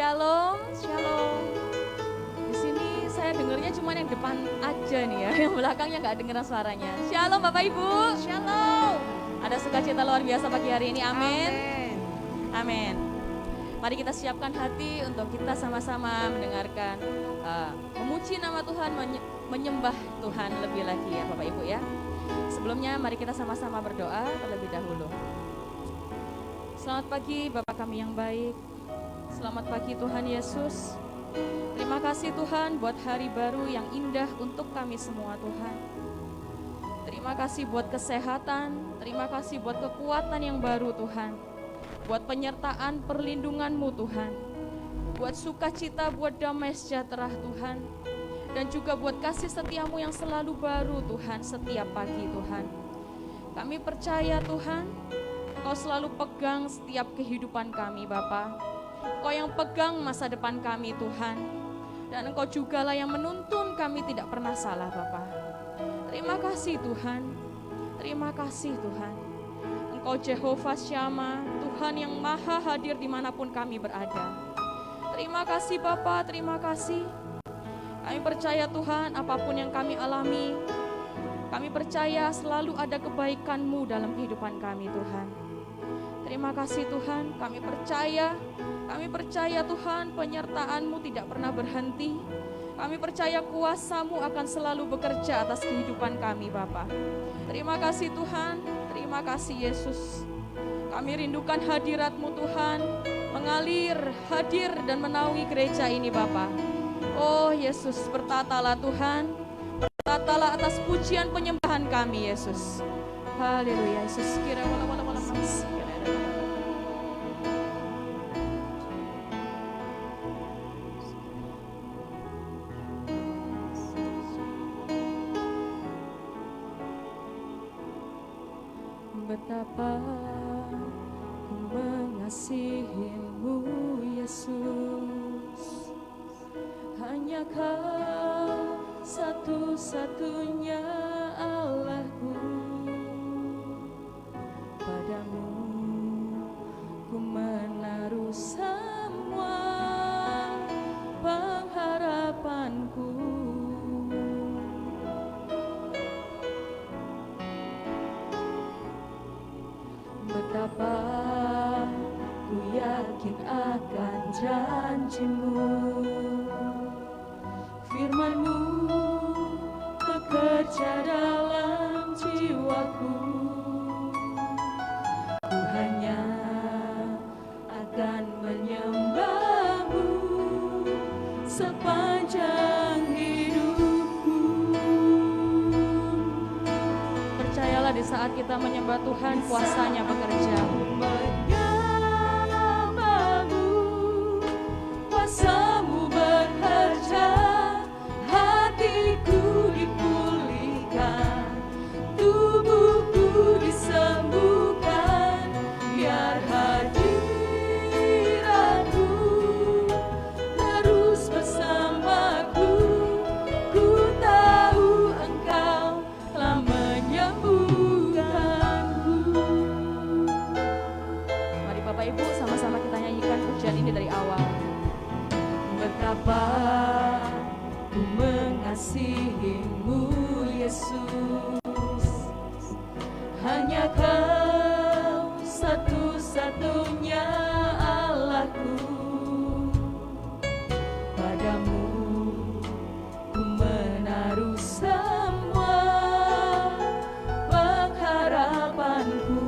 Shalom, shalom. Di sini saya dengarnya cuma yang depan aja nih ya, yang belakangnya nggak dengeran suaranya. Shalom Bapak Ibu, shalom. Ada sukacita luar biasa pagi hari ini, amin. Amin. Mari kita siapkan hati untuk kita sama-sama mendengarkan, memuji nama Tuhan, menyembah Tuhan lebih lagi ya Bapak Ibu ya. Sebelumnya mari kita sama-sama berdoa terlebih dahulu. Selamat pagi Bapak kami yang baik. Selamat pagi Tuhan Yesus. Terima kasih Tuhan buat hari baru yang indah untuk kami semua Tuhan. Terima kasih buat kesehatan, terima kasih buat kekuatan yang baru Tuhan. Buat penyertaan perlindungan-Mu Tuhan. Buat sukacita, buat damai sejahtera Tuhan. Dan juga buat kasih setia-Mu yang selalu baru Tuhan setiap pagi Tuhan. Kami percaya Tuhan, Engkau selalu pegang setiap kehidupan kami Bapa. Engkau yang pegang masa depan kami Tuhan. Dan Engkau jugalah yang menuntun kami tidak pernah salah Bapa. Terima kasih Tuhan. Terima kasih Tuhan. Engkau Jehovah Syama, Tuhan yang maha hadir dimanapun kami berada. Terima kasih Bapa, terima kasih. Kami percaya Tuhan apapun yang kami alami, kami percaya selalu ada kebaikan-Mu dalam kehidupan kami Tuhan. Terima kasih Tuhan, kami percaya Tuhan penyertaan-Mu tidak pernah berhenti. Kami percaya kuasa-Mu akan selalu bekerja atas kehidupan kami Bapa. Terima kasih Tuhan, terima kasih Yesus. Kami rindukan hadirat-Mu Tuhan, mengalir, hadir dan menaungi gereja ini Bapa. Oh Yesus, bertatalah Tuhan, bertatalah atas pujian penyembahan kami Yesus. Haleluya Yesus, kira wala-wala betapa ku mengasihi-Mu Yesus. Hanya Kau satu-satunya Allahku. Padamu ku menaruh semua pengharapanku. Betapa ku yakin akan janji-Mu, firman-Mu bekerja dalam jiwaku. Ku hanya akan menyembah-Mu sepanjang hidupku. Percayalah di saat kita menyembah Tuhan, kuasa-Nya bekerja. Menyembah-Mu, kuasa-Mu bekerja, hatiku dipulihkan, tubuhku disembuhkan, biar hadirat-Mu terus bersamaku. Ku tahu Engkau telah menyembuhkanku. Mari Bapak Ibu sama-sama kita nyanyikan pujian ini dari awal. Betapa ku mengasihi-Mu Yesus. Hanya Kau satu-satunya Allahku. Padamu ku menaruh semua pengharapanku.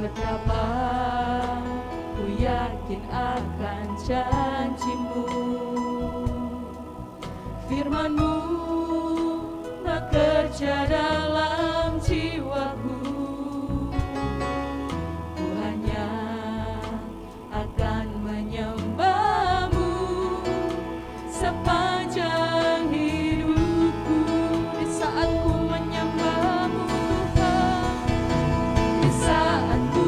Betapa ku yakin akan janji-Mu, firman-Mu bekerja dalam jiwaku. Ku hanya akan menyembah-Mu sepanjang hidupku. Di saat ku menyembah-Mu Tuhan, di saat ku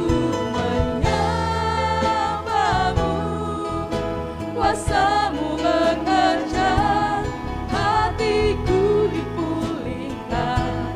menyembah-Mu, kuasa-Mu bekerja, hatiku dipulihkan,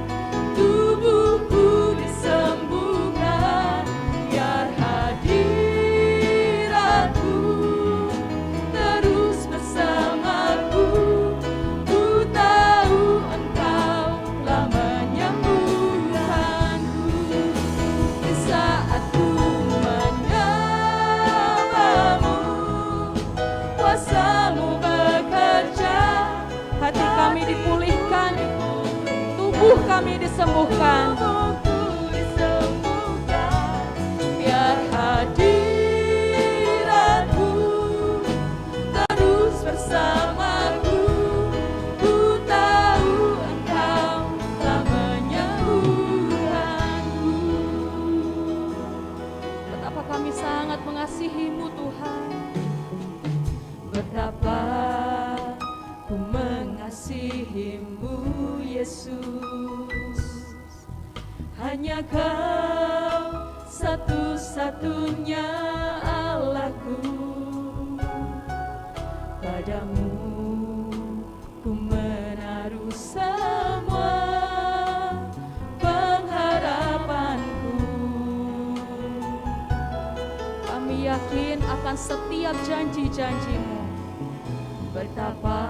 sembuh kami disembuhkan. Biar hadiratmu terus bersamaku. Ku tahu Engkau telah menyembuhkanku. Betapa kami sangat mengasihi-Mu Tuhan. Betapa ku mengasihi-Mu Yesus. Hanya Kau satu-satunya Allahku. Padamu ku menaruh semua pengharapanku. Kami yakin akan setiap janji-janji-Mu. Betapa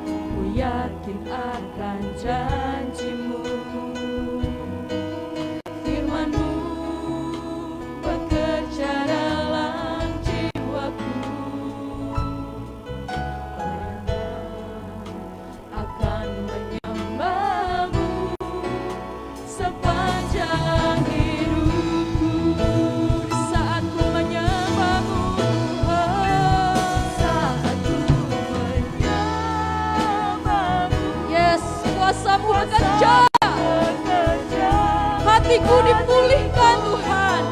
ku yakin akan janji-Mu. Firman-Mu bekerja dalam jiwaku. Akan menyembah-Mu sepanjang hidupku. Di saat ku menyembah-Mu Tuhan, saat ku menyembah-Mu, yes, kuasa-Mu bekerja. Hatiku dipulihkan Tuhan.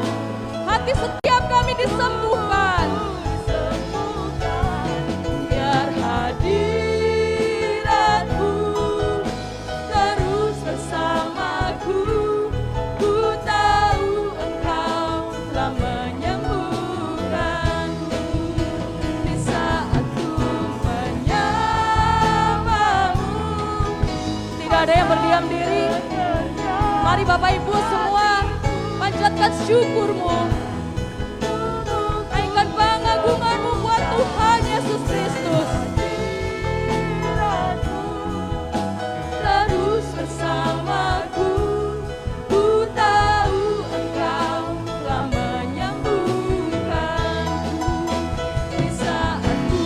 Hati setiap kami disembuhkan. Biar hadirat-Mu terus bersamaku. Ku tahu Engkau telah menyembuhkanku. Di saat ku menyembah-Mu, tidak ada yang berdiam diri. Mari Bapak Ibu semua panjatkan syukur-Mu. Naikkan pengagungan-Mu buat Tuhan Yesus Kristus. Terus bersamaku. Ku tahu Engkau telah menyembuhkanku. Di saat ku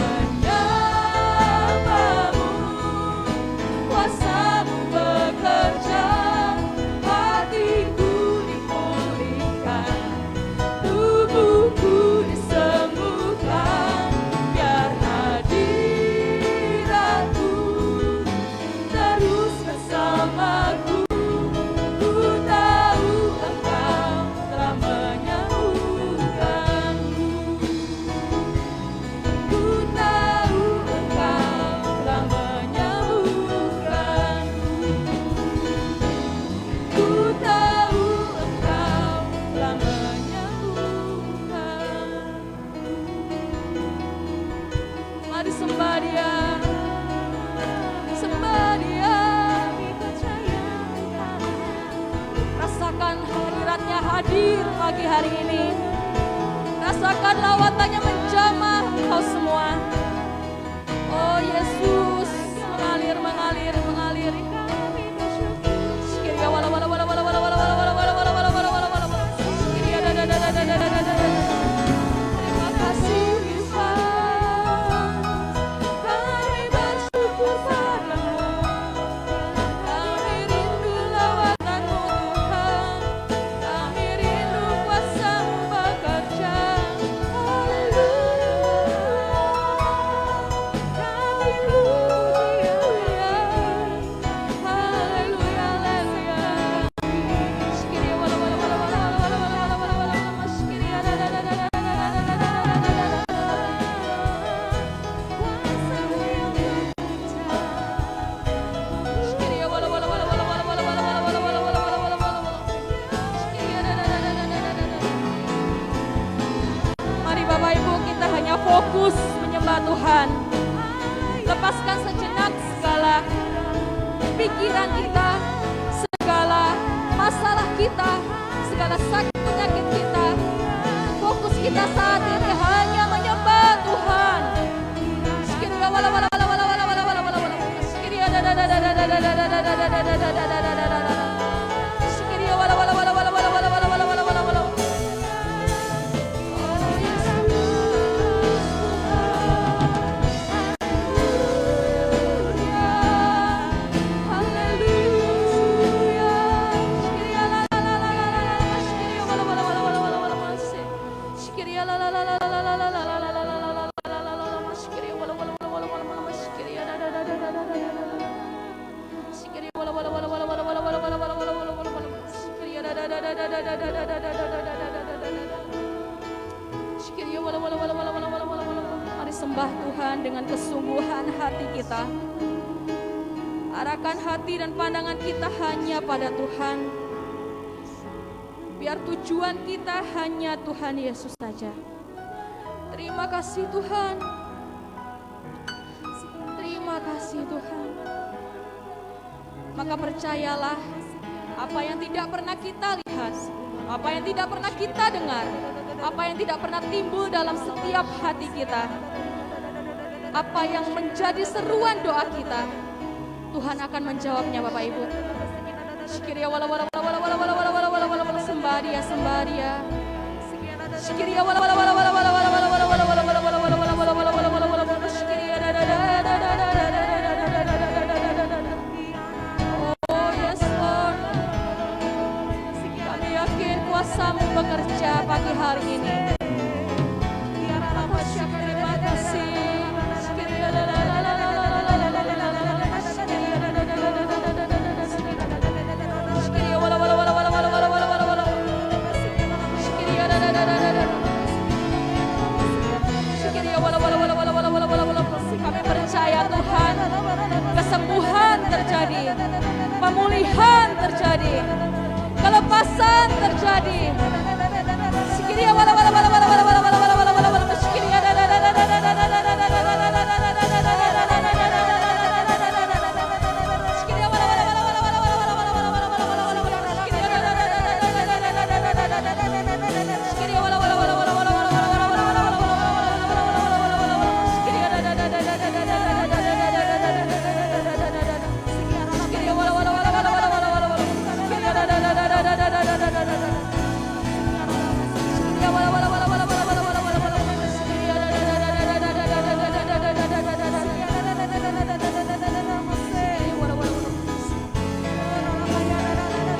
menyembah-Mu, kuasa-Mu bekerja. Hatiku dipulihkan, tubuhku disembuhkan. Biar hadirat-Mu terus bersamaku. Ku tahu Engkau telah menyembuhkanku. Ku tahu Engkau telah menyembuhkanku. Ku tahu Engkau telah menyembuhkanku. Mari sembah Dia, sembah Dia. Rasakan hadirat-Nya hadir pagi hari ini. Rasakan lawatannya menjamah kau semua. Oh Yesus, mengalir, mengalir, mengalir. Terima kasih Tuhan, kami bersyukur padamu. Kami rindu lawatan-Mu Tuhan, kami rindu kuasa-Mu bekerja. Fokus menyembah Tuhan. Lepaskan sejenak segala pikiran kita, segala masalah kita, segala sakit penyakit kita. Fokus kita saat ini hanya menyembah Tuhan. Haleluya. sembah Tuhan dengan kesungguhan hati kita. Arahkan hati dan pandangan kita hanya pada Tuhan. Biar tujuan kita hanya Tuhan Yesus saja. Terima kasih Tuhan. Terima kasih Tuhan. Maka percayalah, apa yang tidak pernah kita lihat, apa yang tidak pernah kita dengar, apa yang tidak pernah timbul dalam setiap hati kita, apa yang menjadi seruan doa kita, Tuhan akan menjawabnya Bapak Ibu. Sykiria wala wala wala wala wala wala wala wala wala wala sembah Dia, sembah Dia. Sykiria wala wala wala wala wala wala wala wala wala wala wala wala wala wala wala wala wala wala wala sykiria da da da da da da da da da. Oh yes Lord. Kami yakin kuasa-Mu bekerja pagi hari ini. Terima kasih. Sykiria da da da da da da da da da da da. Sykiria da da da da da da da da da. Sykiria wala wala wala wala wala wala wala wala wala. Sykiria da da da da da. Sykiria wala wala wala wala wala wala wala wala. Kami percaya Tuhan, kesembuhan terjadi, pemulihan terjadi, kelepasan terjadi. Sykiria wala wala wala wala wala wala wala wala wala wala. Sykiria da da da da da da da da da da da da da da.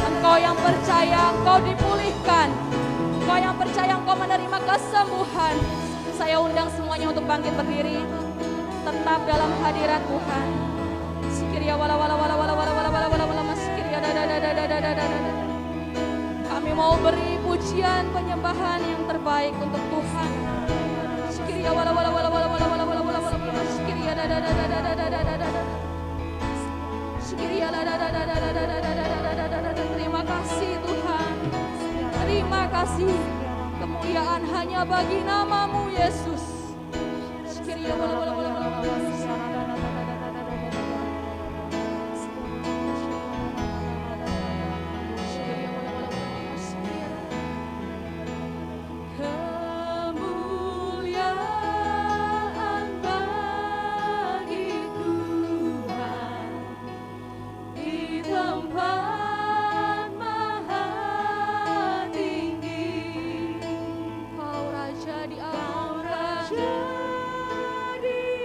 Engkau yang percaya engkau dipulihkan, engkau yang percaya engkau menerima kesembuhan. Saya undang semuanya untuk bangkit berdiri, tetap dalam hadirat Tuhan. Sykiria wala wala wala wala wala wala wala wala wala sykiria da da da da da da da. Kami mau beri pujian penyembahan yang terbaik untuk Tuhan. Sykiria wala wala wala wala wala wala wala wala wala sykiria da da da da da da da da da. Sykiria da da da da da da da da da da da. Terima kasih Tuhan. Terima kasih. Kemuliaan hanya bagi nama-Mu Yesus. Sykiria wala wala wala wala wala. Jadi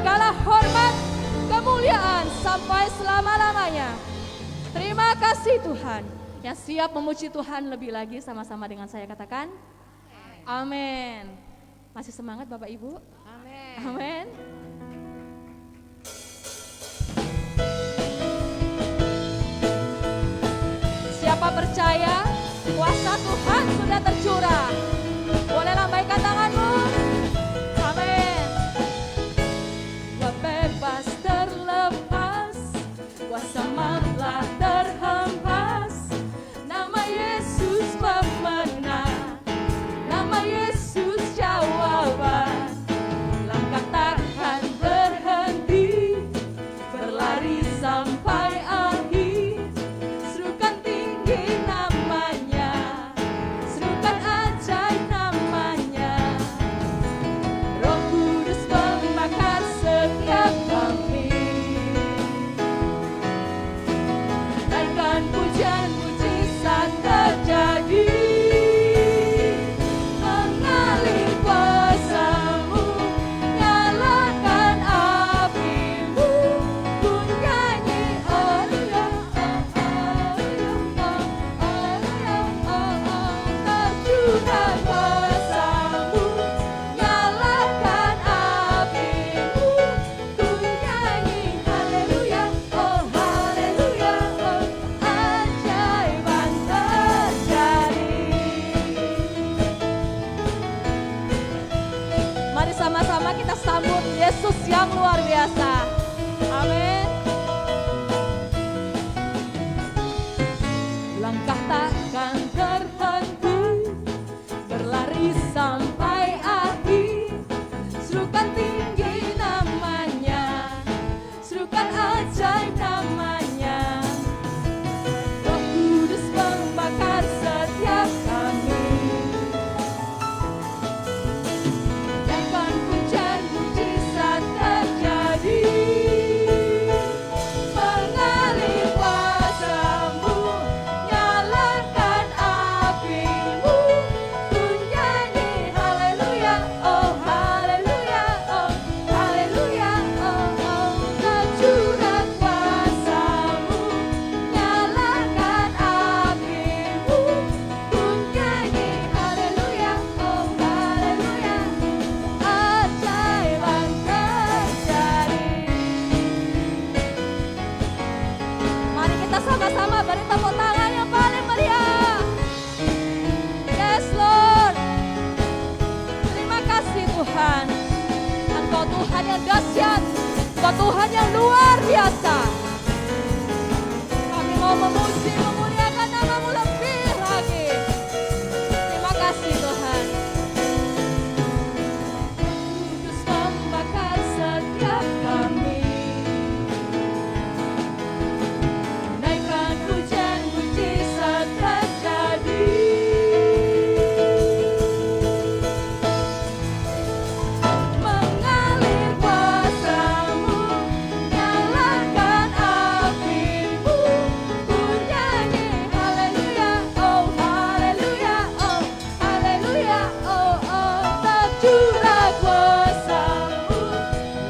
segala hormat, kemuliaan sampai selama-lamanya. Terima kasih Tuhan. Yang siap memuji Tuhan lebih lagi sama-sama dengan saya katakan amin. Masih semangat Bapak Ibu? Amin. Amin. Siapa percaya kuasa Tuhan sudah tercurah? Boleh lambaikan tanganmu. Amin. Gua bebas terlepas, kuasa malah terhempas. Nama Yesus pemenang, nama Yesus jawaban. Langkah takkan berhenti, berlari sampai akhir. Serukan tinggi namanya, serukan ajaib namanya. Roh Kudus membakar setiap kami. Naikkan pujian mujizat terjadi. Mengalir kuasa-Mu, nyalakan api-Mu. Ku nyanyi haleluya, tercurah kuasa-Mu, nyalakan api-Mu. Ku nyanyi haleluya, oh haleluya, oh ajaiban terjadi. Mari sama-sama kita sambut Yesus yang luar biasa. Amin. Langkah takkan terhenti, berlari sampai akhir. Serukan tinggi namanya, serukan ajaib namanya. Roh Kudus membakar setiap kami. Naikkan pujian mujizat terjadi. Mengalir kuasa-Mu, nyalakan api-Mu. Ku nyanyi haleluya, oh haleluya, oh haleluya, oh oh. Tercurah kuasa-Mu, nyalakan api-Mu. Ku nyanyi haleluya, oh haleluya, ajaiban terjadi. Mari kita sama-sama beri tepuk tangan yang paling meriah. Yes Lord. Terima kasih Tuhan. Engkau Tuhan yang dahsyat, Engkau Tuhan yang luar biasa. Kami mau memuji, memuliakan nama-Mu lebih lagi. Terima kasih Tuhan. Kudus membakar setiap kami. Naikkan pujian mujizat terjadi. Mengalir kuasa-Mu, nyalakan api-Mu. Ku nyanyi haleluya, oh haleluya, oh haleluya, oh oh. Tercurah kuasa-Mu,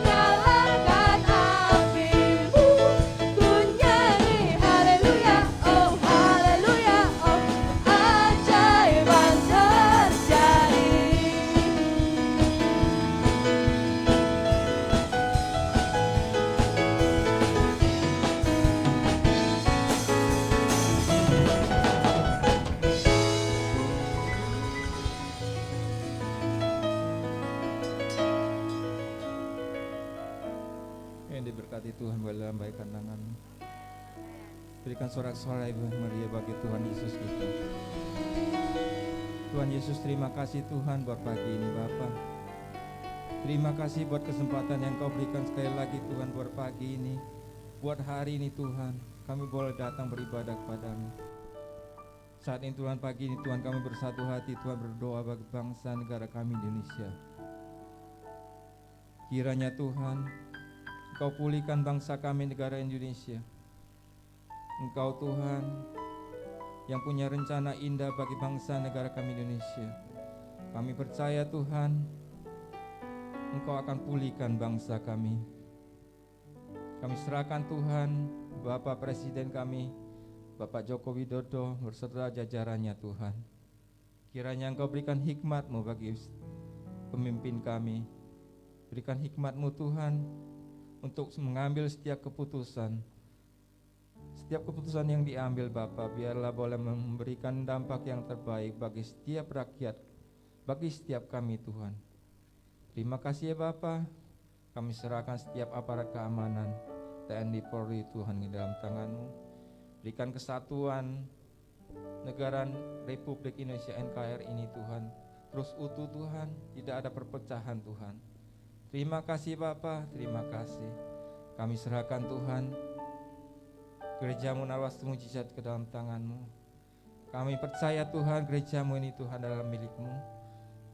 nyalakan api-Mu. Ku nyanyi haleluya, oh haleluya, oh ajaiban terjadi. Yang diberkati Tuhan, boleh lambaikan tangan. Berikan sorak-sorai meriah bagi Tuhan Yesus kita. Tuhan Yesus, terima kasih Tuhan buat pagi ini Bapa. Terima kasih buat kesempatan yang Kau berikan sekali lagi Tuhan buat pagi ini. Buat hari ini Tuhan, kami boleh datang beribadah kepada-Mu. Saat ini Tuhan, pagi ini Tuhan, kami bersatu hati Tuhan berdoa bagi bangsa negara kami Indonesia. Kiranya Tuhan, Engkau pulihkan bangsa kami negara Indonesia. Engkau Tuhan yang punya rencana indah bagi bangsa negara kami Indonesia. Kami percaya Tuhan, Engkau akan pulihkan bangsa kami. Kami serahkan Tuhan Bapak Presiden kami, Bapak Joko Widodo berserta jajarannya Tuhan. Kiranya Engkau berikan hikmat-Mu bagi pemimpin kami. Berikan hikmat-Mu Tuhan untuk mengambil setiap keputusan. Setiap keputusan yang diambil Bapa, biarlah boleh memberikan dampak yang terbaik bagi setiap rakyat, bagi setiap kami Tuhan. Terima kasih ya Bapa. Kami serahkan setiap aparat keamanan TNI Polri Tuhan di dalam tangan-Mu. Berikan kesatuan negara Republik Indonesia NKRI ini Tuhan, terus utuh Tuhan, tidak ada perpecahan Tuhan. Terima kasih Bapa, terima kasih. Kami serahkan Tuhan gereja-Mu Narwastu Mujizat ke dalam tangan-Mu. Kami percaya Tuhan gereja-Mu ini Tuhan adalah milik-Mu.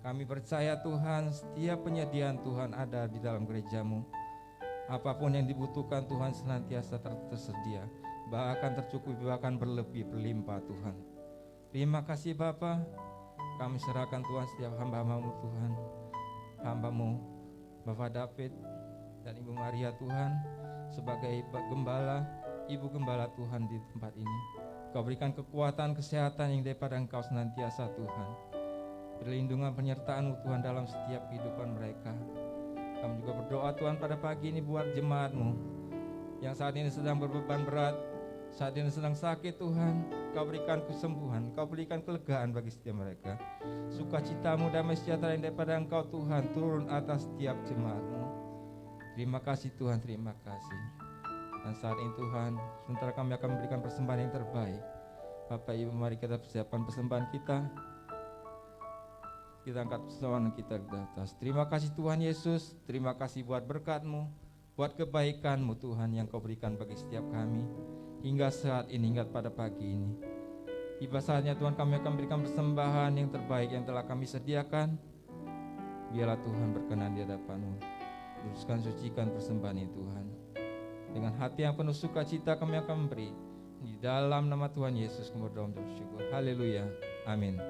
Kami percaya Tuhan setiap penyediaan Tuhan ada di dalam gereja-Mu. Apapun yang dibutuhkan Tuhan senantiasa tersedia, bahkan tercukupi, bahkan berlebih berlimpah Tuhan. Terima kasih Bapa. Kami serahkan Tuhan setiap hamba-Mu Tuhan, hamba-Mu Bapak David dan Ibu Maria Tuhan sebagai gembala, Ibu Gembala Tuhan di tempat ini. Kau berikan kekuatan, kesehatan yang daripada Engkau senantiasa Tuhan. Perlindungan penyertaan-Mu Tuhan dalam setiap kehidupan mereka. Kami juga berdoa Tuhan pada pagi ini buat jemaat-Mu yang saat ini sedang berbeban berat, saat ini sedang sakit Tuhan. Kau berikan kesembuhan, Kau berikan kelegaan bagi setiap mereka. Sukacita-Mu, damai sejahtera yang daripada Engkau Tuhan turun atas setiap jemaat-Mu. Terima kasih Tuhan, terima kasih. Dan saat ini Tuhan, sementara kami akan memberikan persembahan yang terbaik. Bapak Ibu, mari kita persiapkan persembahan kita. Kita angkat persembahan kita ke atas. Terima kasih Tuhan Yesus, terima kasih buat berkat-Mu, buat kebaikan-Mu Tuhan yang Kau berikan bagi setiap kami hingga saat ini, hingga pada pagi ini. Tiba saatnya Tuhan kami akan berikan persembahan yang terbaik yang telah kami sediakan. Biarlah Tuhan berkenan di hadapan-Mu. Kuduskan, sucikan persembahan ini Tuhan. Dengan hati yang penuh sukacita kami akan memberi. Di dalam nama Tuhan Yesus kami berdoa dan bersyukur. Haleluya. Amin.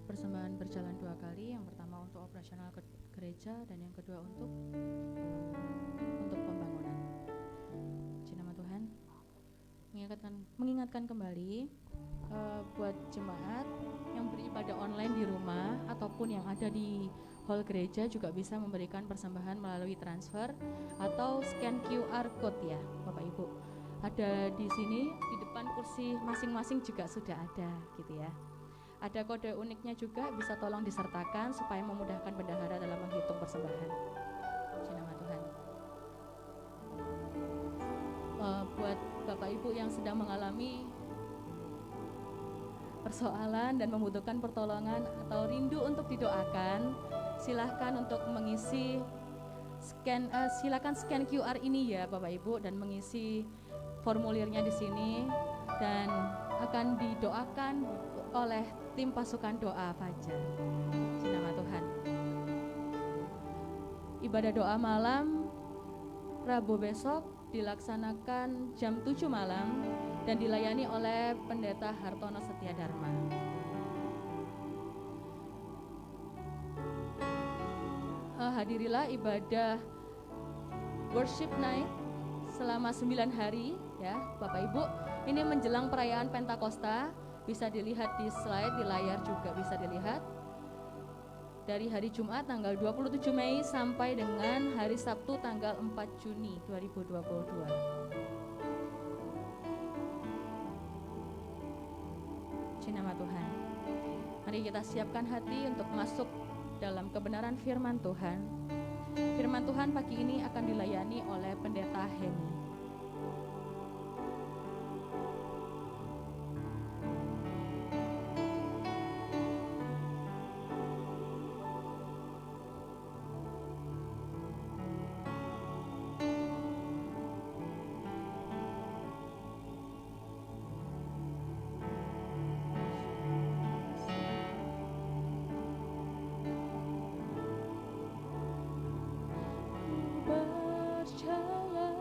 Persembahan berjalan 2 kali, yang pertama untuk operasional gereja dan yang kedua untuk pembangunan. Puji nama Tuhan. Mengingatkan kembali buat jemaat yang beribadah online di rumah ataupun yang ada di hall gereja juga bisa memberikan persembahan melalui transfer atau scan QR code ya Bapak Ibu. Ada di sini di depan kursi masing-masing juga sudah ada gitu ya. Ada kode uniknya juga, bisa tolong disertakan supaya memudahkan bendahara dalam menghitung persembahan. Puji nama Tuhan. Buat Bapak Ibu yang sedang mengalami persoalan dan membutuhkan pertolongan atau rindu untuk didoakan, silahkan untuk mengisi silakan scan QR ini ya Bapak Ibu dan mengisi formulirnya di sini dan akan didoakan oleh tim pasukan doa Fajar. Puji nama Tuhan. Ibadah doa malam Rabu besok dilaksanakan jam 7 malam dan dilayani oleh Pendeta Hartono Setia Dharma. Hadirilah ibadah worship night selama 9 hari ya Bapak Ibu. Ini menjelang perayaan Pentakosta. Bisa dilihat di slide, di layar juga bisa dilihat. Dari hari Jumat tanggal 27 Mei sampai dengan hari Sabtu tanggal 4 Juni 2022. Puji nama Tuhan. Mari kita siapkan hati untuk masuk dalam kebenaran firman Tuhan. Firman Tuhan pagi ini akan dilayani oleh Pendeta Hemi. Berjalan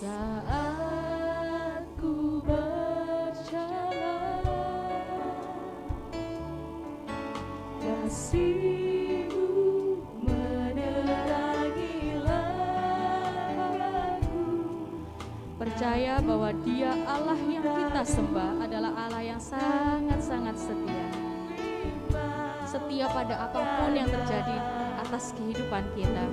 Saat ku berjalan, kasih-Mu menerangi langkahku. Percaya bahwa Dia Allah yang kita sembah adalah Allah yang sangat-sangat setia. Setia pada apapun yang terjadi atas kehidupan kita.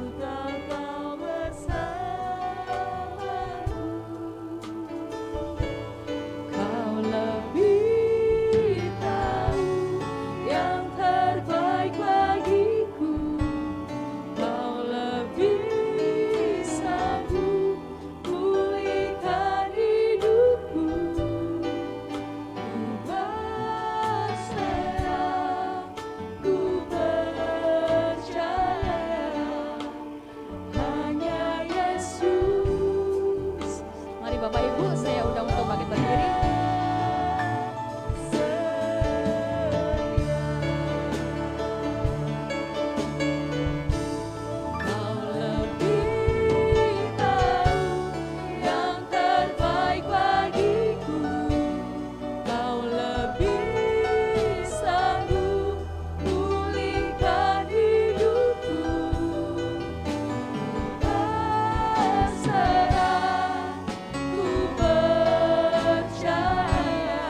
Kau lebih tahu yang terbaik bagiku. Kau lebih sanggup pulihkan hidupku. Ku berserah, ku percaya hanya Yesus. Mari Bapak Ibu, saya undang untuk bangkit berdiri. Kau lebih tahu yang terbaik bagiku. Kau lebih sanggup pulihkan hidupku. Berserah, ku percaya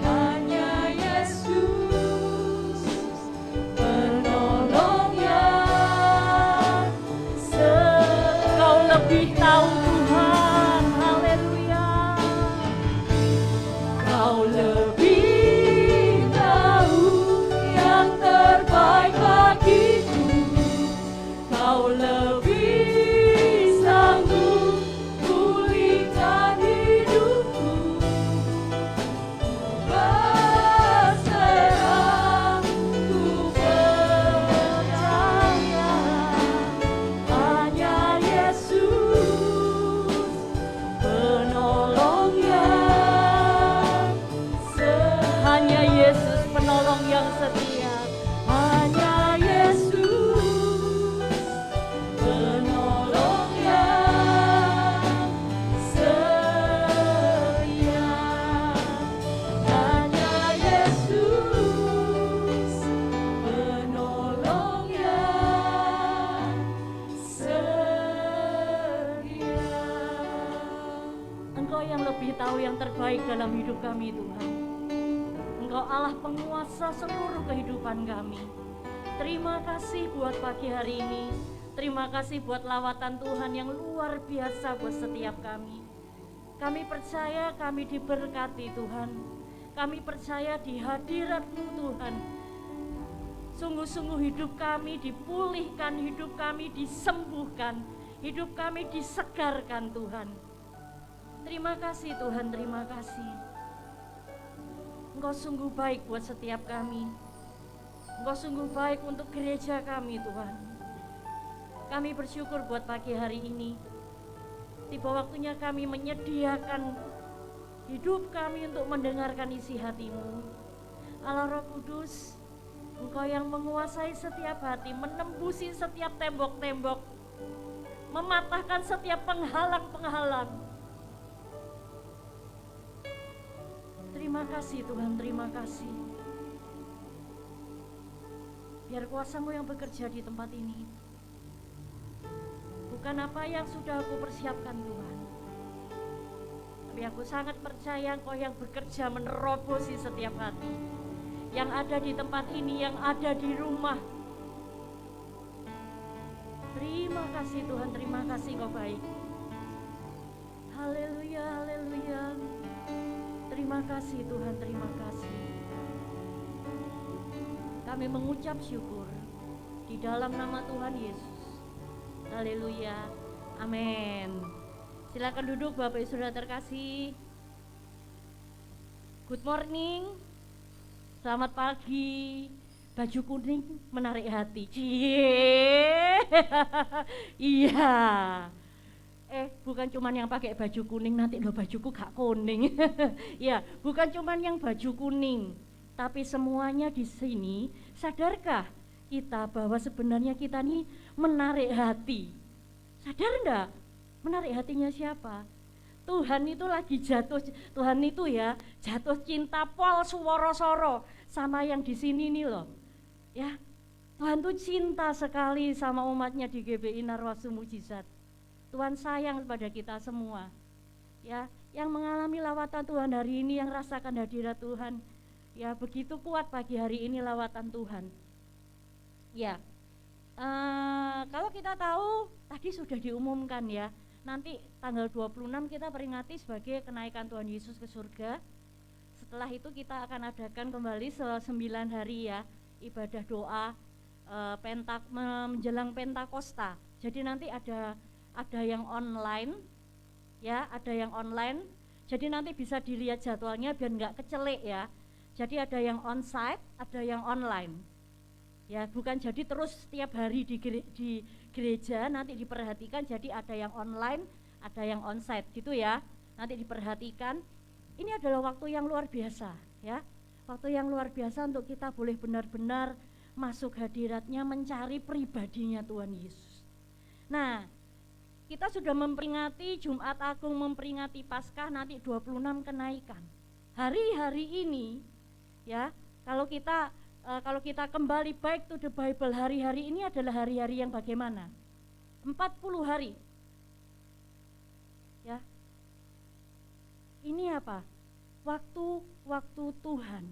hanya Yesus penolong yang Kau lebih tahu Tuhan, haleluya. Kau lebih tahu yang terbaik bagiku. Kau lebih sanggup pulihkan hidupku. Berserah, ku percaya hanya Yesus penolong yang hanya Yesus penolong yang setia. Hanya Yesus penolong yang setia. Hanya Yesus penolong yang setia. Engkau yang lebih tahu yang terbaik dalam hidup kami Tuhan. Engkau Allah penguasa seluruh kehidupan kami. Terima kasih buat pagi hari ini. Terima kasih buat lawatan Tuhan yang luar biasa buat setiap kami. Kami percaya kami diberkati Tuhan. Kami percaya di hadirat-Mu Tuhan. Sungguh-sungguh hidup kami dipulihkan, hidup kami disembuhkan, hidup kami disegarkan Tuhan. Terima kasih Tuhan, terima kasih. Engkau sungguh baik buat setiap kami. Engkau sungguh baik untuk gereja kami Tuhan. Kami bersyukur buat pagi hari ini. Tiba waktunya kami menyediakan hidup kami untuk mendengarkan isi hati-Mu. Allah Roh Kudus, Engkau yang menguasai setiap hati, menembusi setiap tembok-tembok, mematahkan setiap penghalang-penghalang. Terima kasih Tuhan, terima kasih. Biar kuasa-Mu yang bekerja di tempat ini. Bukan apa yang sudah aku persiapkan Tuhan, tapi aku sangat percaya Engkau yang bekerja menerobosi setiap hati yang ada di tempat ini, yang ada di rumah. Terima kasih Tuhan, terima kasih Engkau baik. Haleluya, haleluya. Terima kasih Tuhan, terima kasih. Kami mengucap syukur di dalam nama Tuhan Yesus. Haleluya, amin. Silakan duduk Bapak Ibu Saudara terkasih. Good morning, selamat pagi. Baju kuning menarik hati. Cie, iya. Bukan cuman yang pakai baju kuning, nanti lo bajuku gak kuning. Ya, bukan cuman yang baju kuning, tapi semuanya di sini. Sadarkah kita bahwa sebenarnya kita nih menarik hati? Sadar enggak? Menarik hatinya siapa? Tuhan itu lagi jatuh, Tuhan itu ya jatuh cinta pol suworo-soro sama yang di sini nih loh. Ya, Tuhan tuh cinta sekali sama umatnya di GBI Narwastu Mujizat. Tuhan sayang kepada kita semua. Ya, yang mengalami lawatan Tuhan hari ini, yang rasakan hadirat Tuhan, ya begitu kuat pagi hari ini lawatan Tuhan. Ya, kalau kita tahu tadi sudah diumumkan ya, nanti tanggal 26 kita peringati sebagai kenaikan Tuhan Yesus ke surga. Setelah itu kita akan adakan kembali 9 hari ya, ibadah doa menjelang Pentakosta. Jadi nanti ada yang online ya, ada yang online. Jadi nanti bisa dilihat jadwalnya biar nggak kecelek ya. Jadi ada yang onsite, ada yang online. Ya, bukan jadi terus setiap hari di gereja, nanti diperhatikan jadi ada yang online, ada yang onsite gitu ya. Nanti diperhatikan. Ini adalah waktu yang luar biasa ya. Waktu yang luar biasa untuk kita boleh benar-benar masuk hadiratnya, mencari pribadinya Tuhan Yesus. Nah, kita sudah memperingati Jumat Agung, memperingati Paskah, nanti 26 kenaikan. Hari-hari ini ya, kalau kita kembali back to the Bible, hari-hari ini adalah hari-hari yang bagaimana? 40 hari. Ya. Ini apa? Waktu Tuhan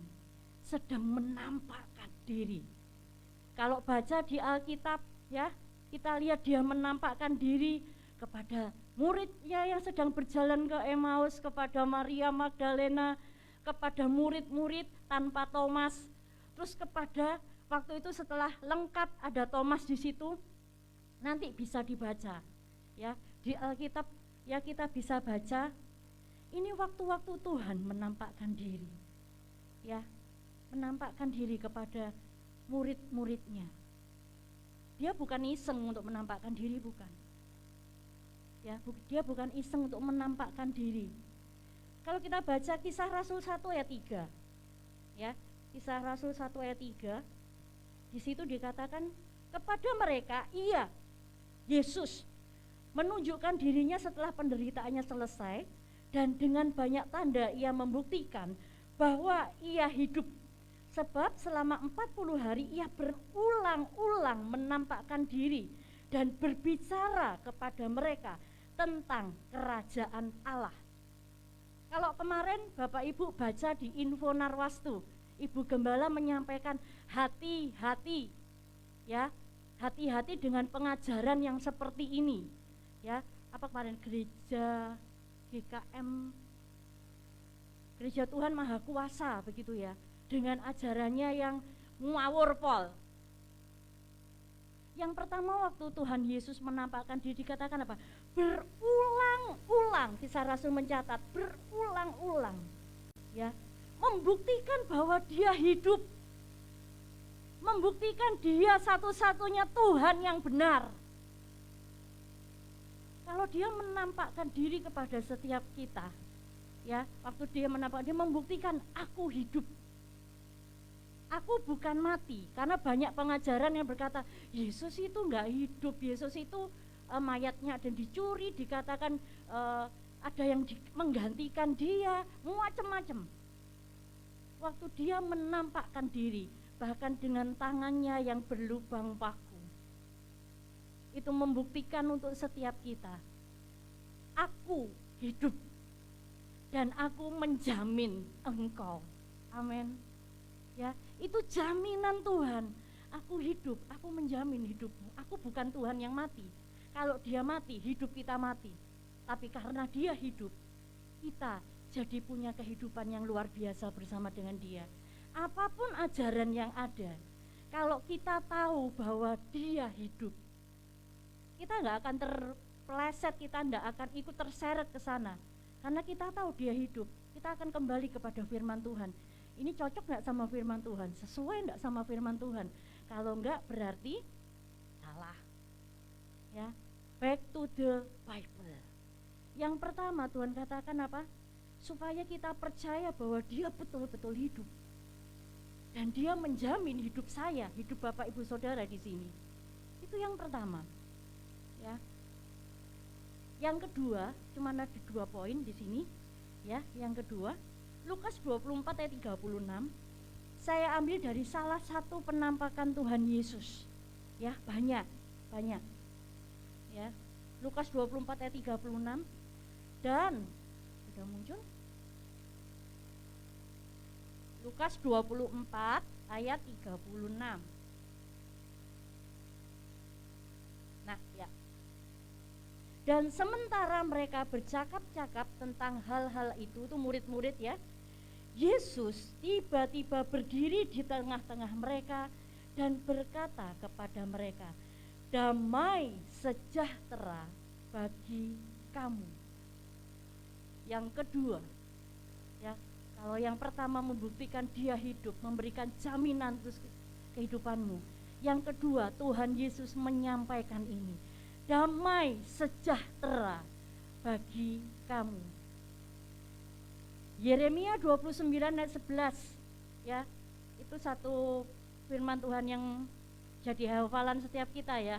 sedang menampakkan diri. Kalau baca di Alkitab ya, kita lihat dia menampakkan diri kepada muridnya yang sedang berjalan ke Emmaus, kepada Maria Magdalena, kepada murid-murid tanpa Thomas. Terus kepada waktu itu setelah lengkap ada Thomas di situ, nanti bisa dibaca ya di Alkitab ya, kita bisa baca. Ini waktu-waktu Tuhan menampakkan diri ya, menampakkan diri kepada murid-muridnya. Dia bukan iseng untuk menampakkan diri, bukan ya, dia bukan iseng untuk menampakkan diri. Kalau kita baca Kisah Rasul 1 ayat 3 ya, Kisah Rasul 1 ayat 3, di situ dikatakan kepada mereka, iya, Yesus menunjukkan dirinya setelah penderitaannya selesai, dan dengan banyak tanda ia membuktikan bahwa ia hidup. Sebab selama 40 hari ia berulang-ulang menampakkan diri dan berbicara kepada mereka tentang kerajaan Allah. Kalau kemarin Bapak Ibu baca di Info Narwastu, Ibu Gembala menyampaikan hati-hati ya, hati-hati dengan pengajaran yang seperti ini ya. Apa kemarin gereja GKM, Gereja Tuhan Maha Kuasa begitu ya, dengan ajarannya yang ngawur pol. Yang pertama waktu Tuhan Yesus menampakkan diri dikatakan apa? Berulang-ulang, Kisah Rasul mencatat berulang-ulang ya, membuktikan bahwa dia hidup, membuktikan dia satu-satunya Tuhan yang benar. Kalau dia menampakkan diri kepada setiap kita ya, waktu dia menampakkan, dia membuktikan aku hidup, aku bukan mati. Karena banyak pengajaran yang berkata Yesus itu enggak hidup, Yesus itu mayatnya ada dicuri, dikatakan ada yang menggantikan dia, macam-macam. Waktu dia menampakkan diri, bahkan dengan tangannya yang berlubang paku, itu membuktikan untuk setiap kita, aku hidup dan aku menjamin engkau. Amin. Ya, itu jaminan Tuhan. Aku hidup, aku menjamin hidupmu. Aku bukan Tuhan yang mati. Kalau dia mati, hidup kita mati. Tapi karena dia hidup, kita jadi punya kehidupan yang luar biasa bersama dengan dia. Apapun ajaran yang ada, kalau kita tahu bahwa dia hidup, kita nggak akan terpeleset, kita nggak akan ikut terseret ke sana. Karena kita tahu dia hidup, kita akan kembali kepada firman Tuhan. Ini cocok nggak sama firman Tuhan? Sesuai nggak sama firman Tuhan? Kalau nggak berarti salah. Ya, back to the Bible. Yang pertama Tuhan katakan apa? Supaya kita percaya bahwa dia betul-betul hidup. Dan dia menjamin hidup saya, hidup Bapak Ibu Saudara di sini. Itu yang pertama. Ya. Yang kedua, cuma ada 2 poin di sini ya. Yang kedua, Lukas 24 ayat 36. Saya ambil dari salah satu penampakan Tuhan Yesus. Ya, banyak. Ya. Lukas 24 ayat 36 dan sudah muncul Lukas 24 ayat 36. Nah, ya. Dan sementara mereka bercakap-cakap tentang hal-hal itu murid-murid ya, Yesus tiba-tiba berdiri di tengah-tengah mereka dan berkata kepada mereka, damai sejahtera bagi kamu. Yang kedua, ya, kalau yang pertama membuktikan dia hidup, memberikan jaminan untuk kehidupanmu. Yang kedua, Tuhan Yesus menyampaikan ini, damai sejahtera bagi kamu. Yeremia 29 ayat 11 ya, itu satu firman Tuhan yang jadi hafalan setiap kita ya.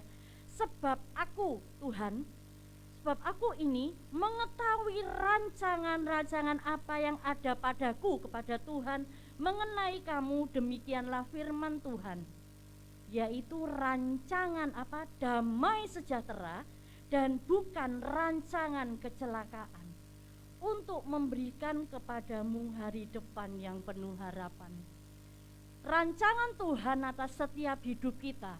Sebab aku ini mengetahui rancangan-rancangan apa yang ada padaku, kepada Tuhan mengenai kamu, demikianlah firman Tuhan, yaitu rancangan apa? Damai sejahtera dan bukan rancangan kecelakaan, untuk memberikan kepadamu hari depan yang penuh harapan. Rancangan Tuhan atas setiap hidup kita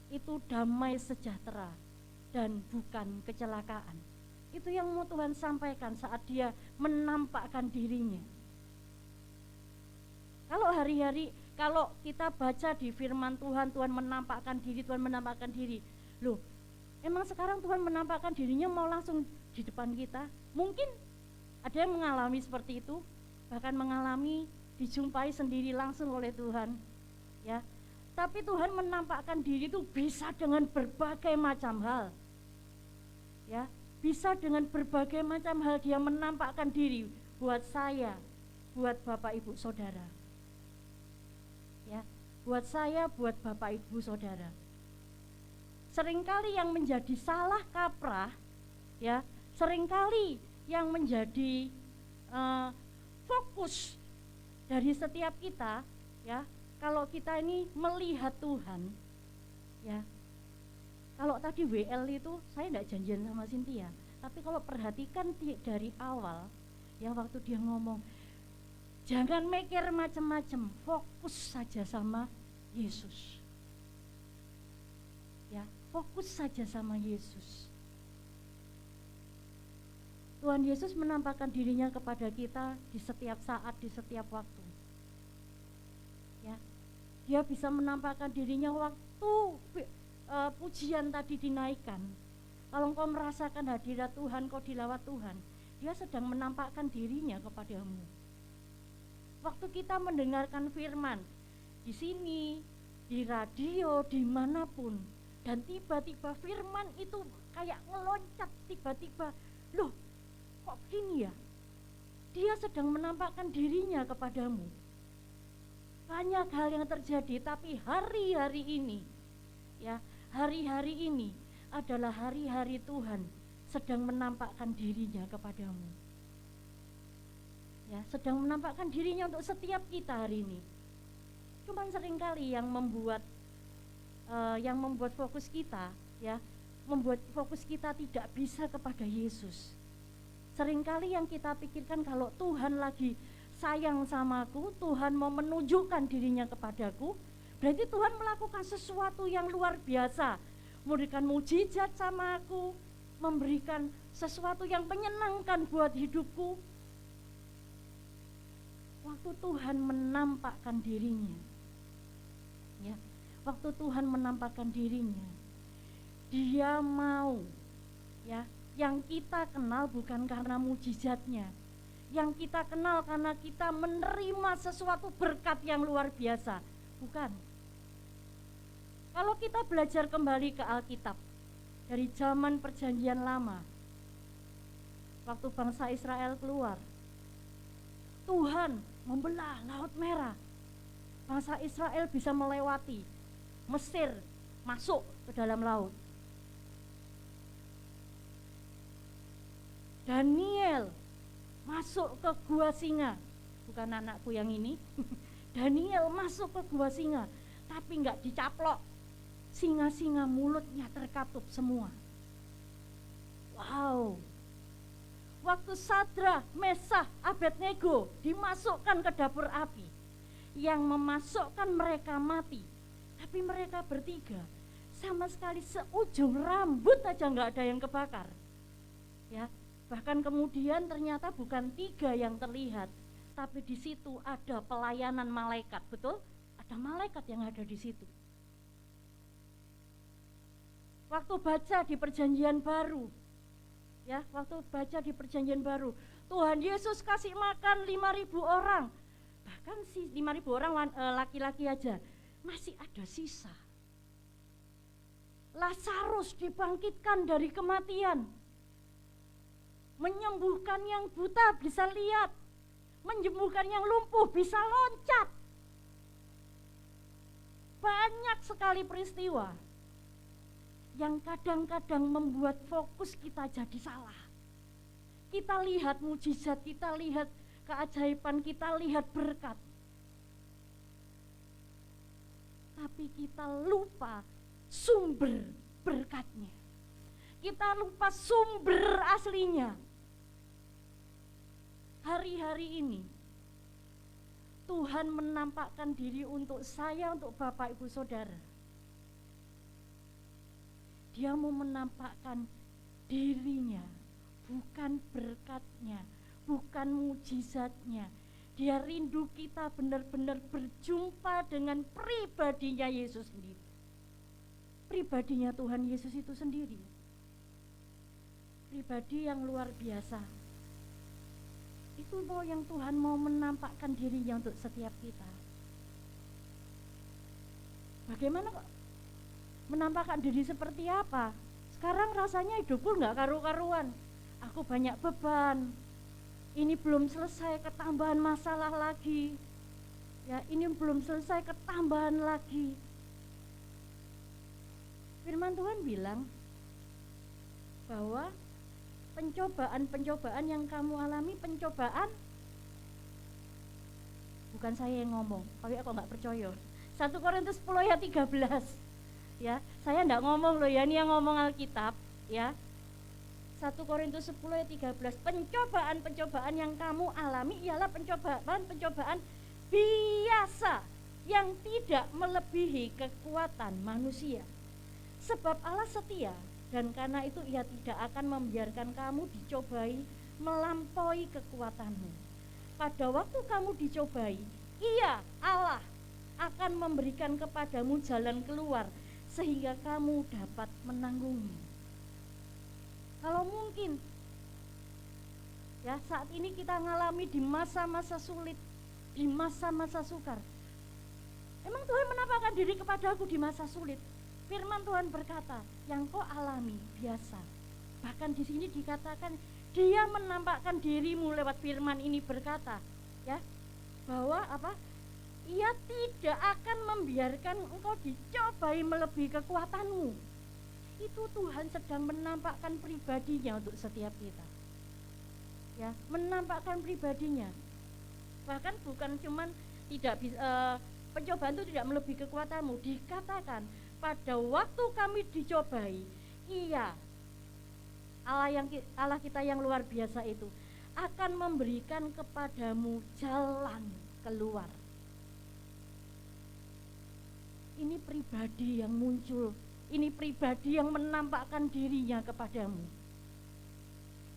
itu damai sejahtera dan bukan kecelakaan. Itu yang mau Tuhan sampaikan saat dia menampakkan dirinya. Kalau kita baca di firman Tuhan, Tuhan menampakkan diri. Loh, emang sekarang Tuhan menampakkan dirinya mau langsung di depan kita? Mungkin ada yang mengalami seperti itu, bahkan mengalami dijumpai sendiri langsung oleh Tuhan, ya. Tapi Tuhan menampakkan diri itu bisa dengan berbagai macam hal, ya. Bisa dengan berbagai macam hal dia menampakkan diri buat saya, buat Bapak Ibu Saudara, ya. Buat saya, buat Bapak Ibu Saudara. Seringkali yang menjadi salah kaprah, ya. Seringkali yang menjadi fokus dari setiap kita, ya, kalau kita ini melihat Tuhan, ya. Kalau tadi WL itu saya tidak janjian sama Cynthia, tapi kalau perhatikan dari awal, ya, waktu dia ngomong, jangan mikir macam-macam, fokus saja sama Yesus, ya, fokus saja sama Yesus. Tuhan Yesus menampakkan dirinya kepada kita di setiap saat, di setiap waktu. Ya, dia bisa menampakkan dirinya waktu pujian tadi dinaikkan. Kalau engkau merasakan hadirat Tuhan, kau dilawat Tuhan, dia sedang menampakkan dirinya kepadamu. Waktu kita mendengarkan firman, di sini, di radio, dimanapun, dan tiba-tiba firman itu kayak ngeloncat, tiba-tiba, loh, kok begini ya? Dia sedang menampakkan dirinya kepadamu. Banyak hal yang terjadi, tapi hari-hari ini, ya, hari-hari ini adalah hari-hari Tuhan sedang menampakkan dirinya kepadamu. Ya, sedang menampakkan dirinya untuk setiap kita hari ini. Cuman seringkali yang membuat fokus kita, ya, membuat fokus kita tidak bisa kepada Yesus. Seringkali yang kita pikirkan, kalau Tuhan lagi sayang sama aku, Tuhan mau menunjukkan dirinya kepadaku, berarti Tuhan melakukan sesuatu yang luar biasa, memberikan mujizat sama aku, memberikan sesuatu yang menyenangkan buat hidupku. Waktu Tuhan menampakkan dirinya, ya, waktu Tuhan menampakkan dirinya, dia mau, ya, yang kita kenal bukan karena mujizatnya, yang kita kenal karena kita menerima sesuatu berkat yang luar biasa, bukan. Kalau kita belajar kembali ke Alkitab dari zaman Perjanjian Lama, waktu bangsa Israel keluar, Tuhan membelah Laut Merah, bangsa Israel bisa melewati, Mesir masuk ke dalam laut. Daniel masuk ke gua singa, bukan anakku yang ini. Daniel masuk ke gua singa, tapi enggak dicaplok. Singa-singa mulutnya terkatup semua. Wow. Waktu Sadrak, Mesakh, Abednego dimasukkan ke dapur api yang memasukkan mereka mati, tapi mereka bertiga sama sekali seujung rambut aja enggak ada yang kebakar. Ya, bahkan kemudian ternyata bukan 3 yang terlihat, tapi di situ ada pelayanan malaikat, betul? Ada malaikat yang ada di situ. Waktu baca di Perjanjian Baru, ya, waktu baca di Perjanjian Baru, Tuhan Yesus kasih makan 5.000 orang, bahkan 5.000 orang laki-laki aja, masih ada sisa. Lazarus dibangkitkan dari kematian, menyembuhkan yang buta bisa lihat, menyembuhkan yang lumpuh bisa loncat. Banyak sekali peristiwa yang kadang-kadang membuat fokus kita jadi salah. Kita lihat mujizat, kita lihat keajaiban, kita lihat berkat, tapi kita lupa sumber berkatnya. Kita lupa sumber aslinya. Hari-hari ini Tuhan menampakkan diri untuk saya, untuk Bapak Ibu Saudara. Dia mau menampakkan dirinya, bukan berkatnya, bukan mujizatnya. Dia rindu kita benar-benar berjumpa dengan pribadinya Yesus sendiri. Pribadinya Tuhan Yesus itu sendiri. Pribadi yang luar biasa. Itu yang Tuhan mau menampakkan dirinya untuk setiap kita. Bagaimana kok menampakkan diri seperti apa? Sekarang rasanya hidupku gak karu-karuan. Aku banyak beban. Ini belum selesai, ketambahan masalah lagi. Ya, ini belum selesai, ketambahan lagi. Firman Tuhan bilang bahwa pencobaan-pencobaan yang kamu alami, pencobaan, bukan saya yang ngomong, tapi aku gak percaya. 1 Korintus 10 ayat 13. Ya, saya enggak ngomong loh ya, ini yang ngomong Alkitab, ya. 1 Korintus 10 ayat 13. Pencobaan-pencobaan yang kamu alami ialah pencobaan-pencobaan biasa yang tidak melebihi kekuatan manusia. Sebab Allah setia, dan karena itu Ia tidak akan membiarkan kamu dicobai melampaui kekuatanmu. Pada waktu kamu dicobai, Ia, Allah, akan memberikan kepadamu jalan keluar sehingga kamu dapat menanggungnya. Kalau mungkin ya saat ini kita ngalami di masa-masa sulit, di masa-masa sukar, emang Tuhan menampakkan diri kepadaku di masa sulit. Firman Tuhan berkata, yang kau alami biasa. Bahkan di sini dikatakan Dia menampakkan dirimu lewat firman ini, berkata ya bahwa apa? Ia tidak akan membiarkan engkau dicobai melebihi kekuatanmu. Itu Tuhan sedang menampakkan pribadinya untuk setiap kita. Ya, menampakkan pribadinya. Bahkan bukan cuman tidak bisa, pencobaan itu tidak melebihi kekuatanmu. Dikatakan pada waktu kami dicobai, Ia, Allah kita yang luar biasa itu akan memberikan kepadamu jalan keluar. Ini pribadi yang muncul, ini pribadi yang menampakkan dirinya kepadamu.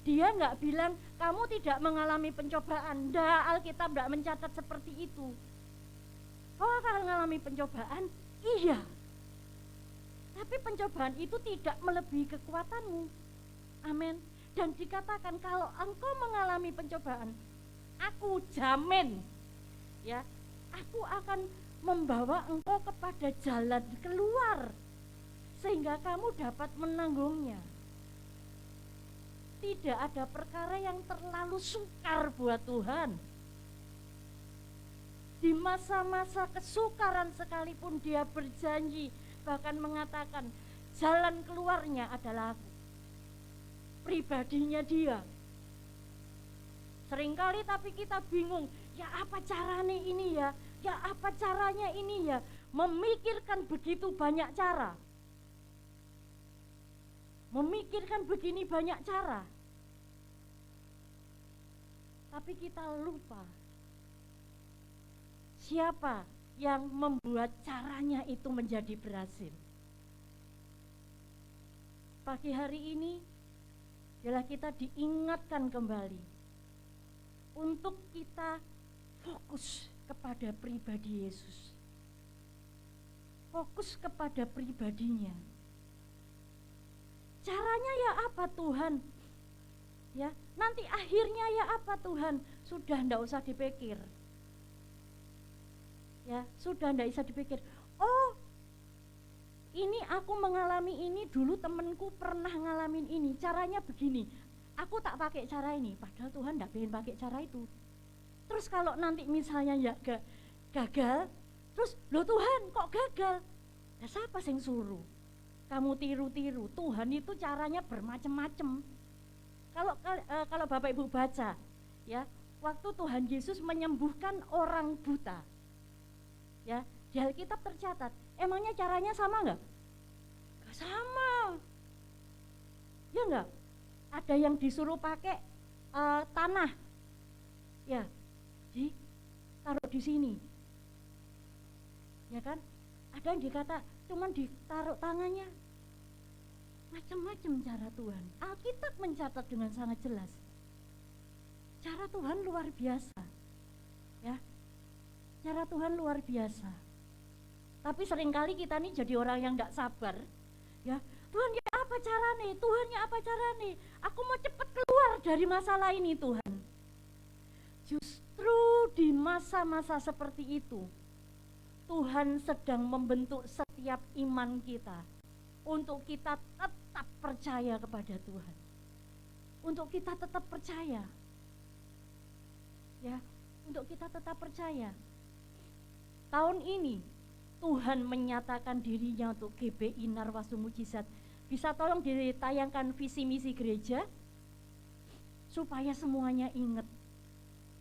Dia enggak bilang kamu tidak mengalami pencobaan. Enggak, Alkitab enggak mencatat seperti itu. Kau akan mengalami pencobaan? Iya. Tapi pencobaan itu tidak melebihi kekuatanmu. Amin. Dan dikatakan kalau engkau mengalami pencobaan, aku jamin ya, aku akan membawa engkau kepada jalan keluar sehingga kamu dapat menanggungnya. Tidak ada perkara yang terlalu sukar buat Tuhan. Di masa-masa kesukaran sekalipun Dia berjanji, bahkan mengatakan jalan keluarnya adalah aku. Pribadinya Dia, Seringkali tapi kita bingung, ya apa caranya ini ya? Ya apa caranya ini ya? Memikirkan begitu banyak cara. Memikirkan begini banyak cara. Tapi kita lupa siapa yang membuat caranya itu menjadi berhasil. Pagi hari ini adalah kita diingatkan kembali untuk kita fokus kepada pribadi Yesus. Fokus kepada pribadinya. Caranya ya apa Tuhan? Ya, nanti akhirnya ya apa Tuhan? Sudah enggak usah dipikir. Ya, sudah enggak usah dipikir. Oh, ini aku mengalami ini, dulu temanku pernah ngalamin ini, caranya begini. Aku tak pakai cara ini, padahal Tuhan enggak pengen pakai cara itu. Terus kalau nanti misalnya ya gagal, terus loh Tuhan kok gagal? Ya siapa yang suruh? Kamu tiru-tiru, Tuhan itu caranya bermacam-macam. Kalau Bapak Ibu baca, ya, waktu Tuhan Yesus menyembuhkan orang buta, ya, di Alkitab tercatat, emangnya caranya sama nggak? Nggak sama, ya nggak? Ada yang disuruh pakai tanah, ya, taruh di sini, ya kan? Ada yang dikata cuman ditaruh tangannya. Macam-macam cara Tuhan. Alkitab mencatat dengan sangat jelas. Cara Tuhan luar biasa. Ya. Cara Tuhan luar biasa. Tapi seringkali kita nih jadi orang yang enggak sabar. Ya, Tuhan ya apa caranya? Tuhan ya apa caranya? Aku mau cepat keluar dari masalah ini Tuhan. Justru di masa-masa seperti itu, Tuhan sedang membentuk setiap iman kita untuk kita tetap percaya kepada Tuhan. Untuk kita tetap percaya. Ya, untuk kita tetap percaya. Tahun ini Tuhan menyatakan dirinya untuk GBI Narwastu Mujizat. Bisa tolong ditayangkan visi misi gereja supaya semuanya ingat.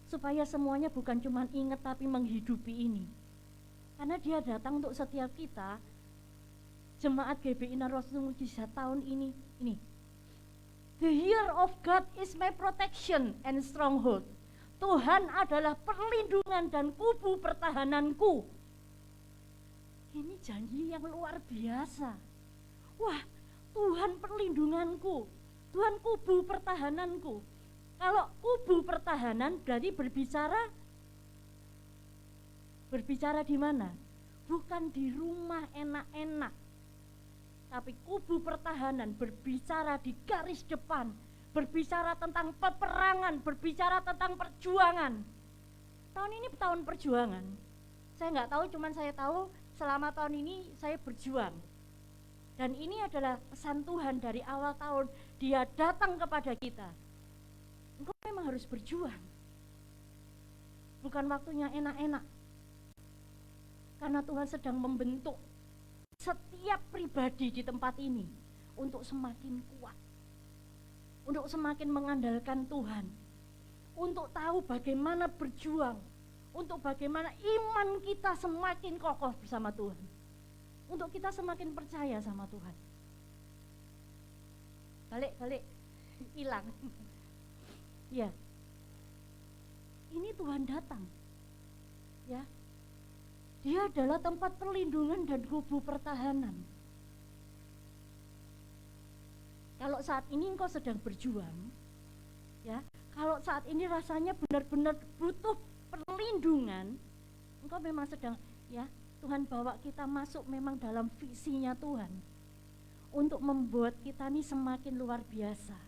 Supaya semuanya bukan cuma ingat tapi menghidupi ini. Karena dia datang untuk setiap kita. Jemaat GBI Narwastu Mujizat tahun ini. The year of God is my protection and stronghold. Tuhan adalah perlindungan dan kubu pertahananku. Ini janji yang luar biasa. Wah, Tuhan perlindunganku, Tuhan kubu pertahananku. Kalau kubu pertahanan berarti berbicara di mana? Bukan di rumah enak-enak. Tapi kubu pertahanan berbicara di garis depan, berbicara tentang peperangan, berbicara tentang perjuangan. Tahun ini tahun perjuangan. Saya nggak tahu, cuman saya tahu selama tahun ini saya berjuang. Dan ini adalah pesan Tuhan dari awal tahun. Dia datang kepada kita. Engkau memang harus berjuang. Bukan waktunya enak-enak. Karena Tuhan sedang membentuk setiap pribadi di tempat ini untuk semakin kuat, untuk semakin mengandalkan Tuhan, untuk tahu bagaimana berjuang, untuk bagaimana iman kita semakin kokoh bersama Tuhan, untuk kita semakin percaya sama Tuhan. Balik, hilang. Ya, ini Tuhan datang, ya. Dia adalah tempat perlindungan dan kubu pertahanan. Kalau saat ini engkau sedang berjuang, ya, kalau saat ini rasanya benar-benar butuh perlindungan, engkau memang sedang, ya, Tuhan bawa kita masuk memang dalam visinya Tuhan untuk membuat kita ini semakin luar biasa.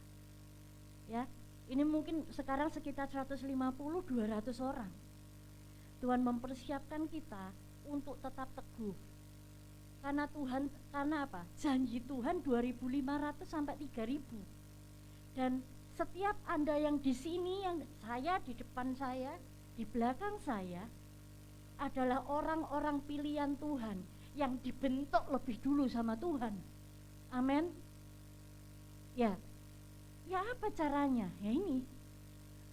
Ya, ini mungkin sekarang sekitar 150-200 orang. Tuhan mempersiapkan kita untuk tetap teguh. Karena Tuhan, karena apa? Janji Tuhan 2.500 sampai 3.000. Dan setiap Anda yang di sini, yang saya di depan saya, di belakang saya adalah orang-orang pilihan Tuhan yang dibentuk lebih dulu sama Tuhan. Amin. Ya. Ya apa caranya? Ya ini.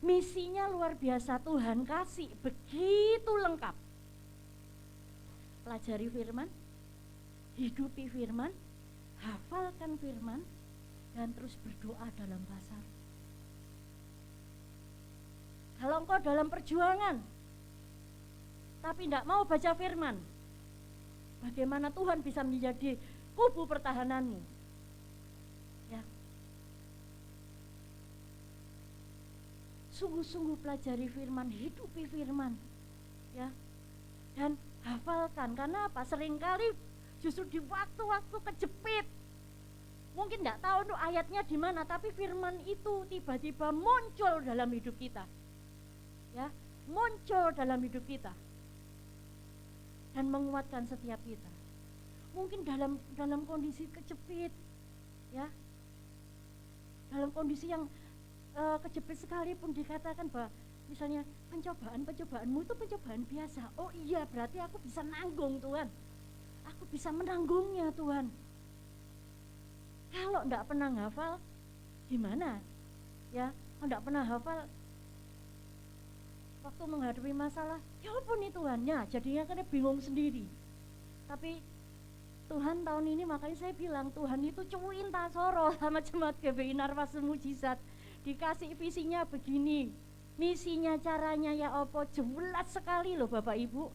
Misinya luar biasa, Tuhan kasih begitu lengkap. Pelajari firman, hidupi firman, hafalkan firman, dan terus berdoa dalam bahasa. Kalau engkau dalam perjuangan, tapi tidak mau baca firman, bagaimana Tuhan bisa menjadi kubu pertahananmu? Ya. Sungguh-sungguh pelajari firman, hidupi firman, ya, dan hafalkan. Karena apa? Seringkali justru di waktu-waktu kejepit, mungkin tidak tahu tuh ayatnya di mana, tapi firman itu tiba-tiba muncul dalam hidup kita, ya, muncul dalam hidup kita dan menguatkan setiap kita. Mungkin dalam kondisi kejepit, ya, dalam kondisi yang kejepit sekalipun dikatakan bahwa misalnya pencobaanmu itu pencobaan biasa. Oh iya, berarti aku bisa nanggung Tuhan, aku bisa menanggungnya Tuhan. Kalau enggak pernah hafal gimana? Ya, kalau enggak pernah hafal waktu menghadapi masalah, ya ampun nih Tuhan, ya jadinya kan bingung sendiri. Tapi Tuhan tahun ini, makanya saya bilang Tuhan itu cuwin tasoro sama jemaat GBI Narwasa Mujizat. Dikasih visinya begini, misinya, caranya ya apa, jelas sekali loh Bapak Ibu.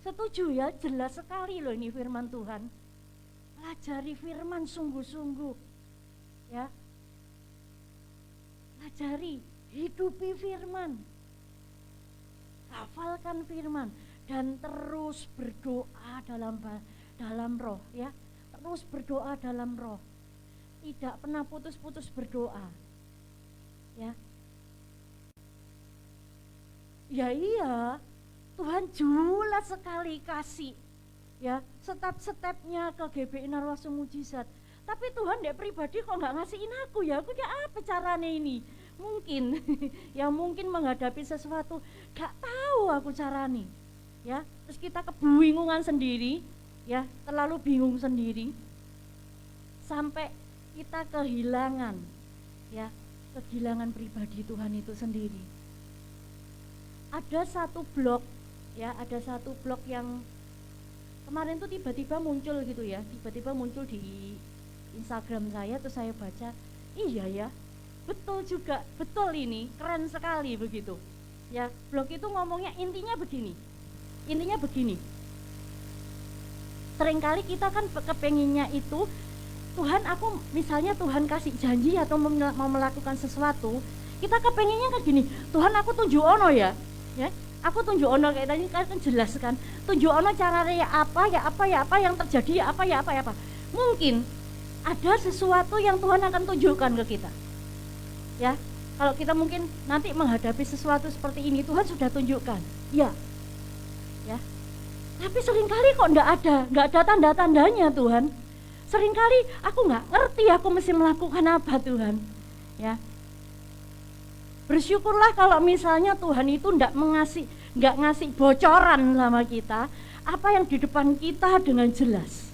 Setuju ya, jelas sekali loh ini firman Tuhan. Pelajari firman sungguh-sungguh, ya, pelajari, hidupi firman, hafalkan firman, dan terus berdoa dalam roh, ya, terus berdoa dalam roh, tidak pernah putus-putus berdoa, ya. Ya iya, Tuhan jelas sekali kasih, ya, step-stepnya ke GBI Narwasa Mujizat. Tapi Tuhan dek pribadi kok nggak ngasihin aku ya apa caranya ini? Mungkin ya mungkin menghadapi sesuatu gak tahu aku caranya, ya, terus kita kebingungan sendiri, ya, terlalu bingung sendiri sampai kita kehilangan, ya, kehilangan pribadi Tuhan itu sendiri. Ada satu blog, ya, ada satu blog yang kemarin tuh tiba-tiba muncul gitu ya, tiba-tiba muncul di Instagram saya, terus saya baca, iya ya, betul juga, betul ini, keren sekali begitu. Ya, blog itu ngomongnya intinya begini, seringkali kita kan kepenginnya itu, Tuhan aku, misalnya Tuhan kasih janji atau mau melakukan sesuatu, kita kepenginnya kan gini, Tuhan aku tunjuk ono ya, aku tunjuk ono kayak tadi kan jelas kan, tunjuk ono caranya apa yang terjadi ya apa. Mungkin ada sesuatu yang Tuhan akan tunjukkan ke kita, ya. Kalau kita mungkin nanti menghadapi sesuatu seperti ini, Tuhan sudah tunjukkan, ya. Tapi seringkali kok nggak ada tanda-tandanya Tuhan. Seringkali aku nggak ngerti aku mesti melakukan apa Tuhan, ya. Bersyukurlah kalau misalnya Tuhan itu nggak ngasih bocoran sama kita apa yang di depan kita dengan jelas.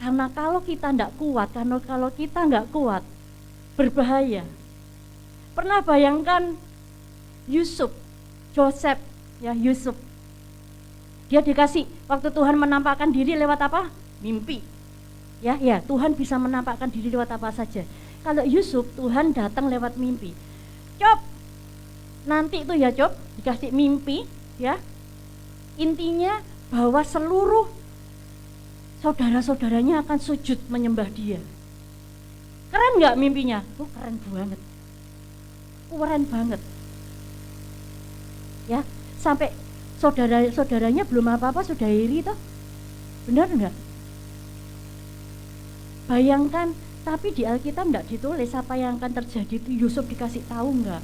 Karena kalau kita nggak kuat, berbahaya. Pernah bayangkan Yusuf, dia dikasih waktu Tuhan menampakkan diri lewat apa? Mimpi. Ya, Tuhan bisa menampakkan diri lewat apa saja. Kalau Yusuf, Tuhan datang lewat mimpi. Nanti itu ya dikasih mimpi, ya. Intinya bahwa seluruh saudara-saudaranya akan sujud menyembah dia. Keren nggak mimpinya? Keren banget. Ya, sampai saudaranya belum apa-apa sudah iri toh. Benar enggak? Bayangkan, tapi di Alkitab enggak ditulis apa yang akan terjadi. Yusuf dikasih tahu enggak?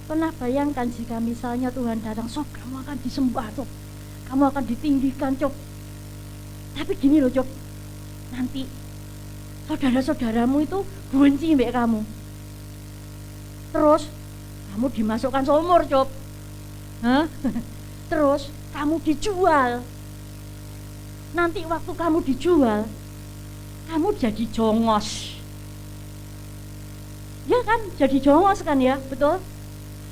Pernah bayangkan jika misalnya Tuhan datang, Sob, kamu akan disembah, Sob, kamu akan ditinggikan, Sob. Tapi gini loh, Sob, nanti saudara-saudaramu itu benci mbak kamu. Terus kamu dimasukkan sumur, Sob. Terus kamu dijual. Nanti waktu kamu dijual, kamu jadi jongos. Ya kan, jadi jongos kan ya, betul?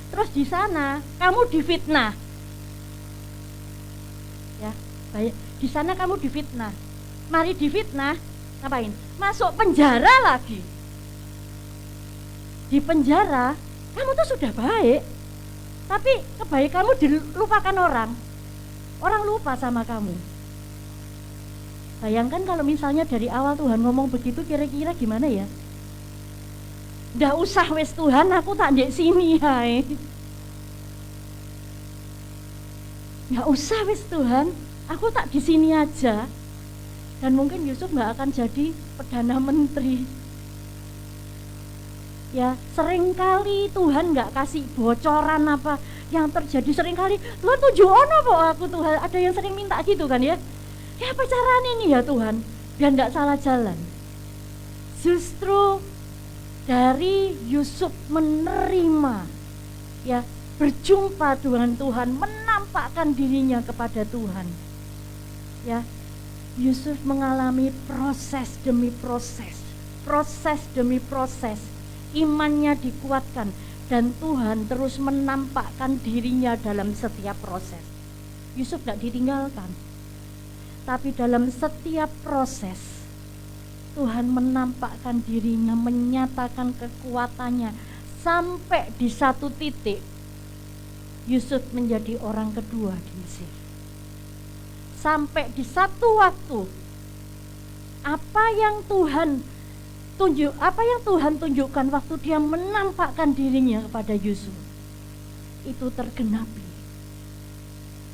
Terus di sana kamu difitnah. Ya, baik. Di sana kamu difitnah. Mari difitnah, ngapain? Masuk penjara lagi. Di penjara, kamu tuh sudah baik, tapi kebaikanmu dilupakan orang. Orang lupa sama kamu. Bayangkan kalau misalnya dari awal Tuhan ngomong begitu, kira-kira gimana ya? Nggak usah wes Tuhan, aku tak di sini hai. Nggak usah wes Tuhan, aku tak di sini aja. Dan mungkin Yusuf nggak akan jadi perdana menteri. Ya, seringkali Tuhan nggak kasih bocoran apa yang terjadi. Seringkali Tuhan tunjuk apa aku Tuhan. Ada yang sering minta gitu kan ya. Ya apa caranya nih ya Tuhan, biar nggak salah jalan. Justru dari Yusuf menerima, ya, berjumpa dengan Tuhan, menampakkan dirinya kepada Tuhan. Ya, Yusuf mengalami proses demi proses demi proses. Imannya dikuatkan dan Tuhan terus menampakkan dirinya dalam setiap proses. Yusuf tidak ditinggalkan, tapi dalam setiap proses Tuhan menampakkan dirinya, menyatakan kekuatannya, sampai di satu titik Yusuf menjadi orang kedua di Mesir. Sampai di satu waktu apa yang Tuhan tunjukkan waktu dia menampakkan dirinya kepada Yusuf, itu tergenapi.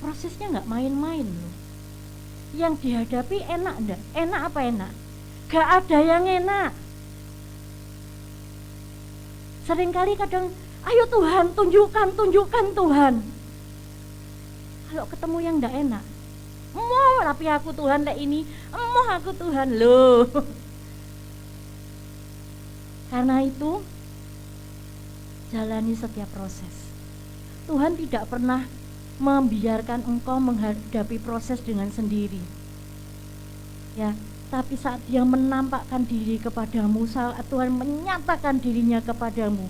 Prosesnya nggak main-main loh. Yang dihadapi enak enggak? Enak apa enak? Gak ada yang enak. Seringkali kadang, ayo Tuhan tunjukkan Tuhan. Kalau ketemu yang enggak enak, mau tapi aku Tuhan kayak ini, mau aku Tuhan loh. Karena itu, jalani setiap proses. Tuhan tidak pernah membiarkan engkau menghadapi proses dengan sendiri. Ya, tapi saat dia menampakkan diri kepadamu, saat Tuhan menyatakan dirinya kepadamu,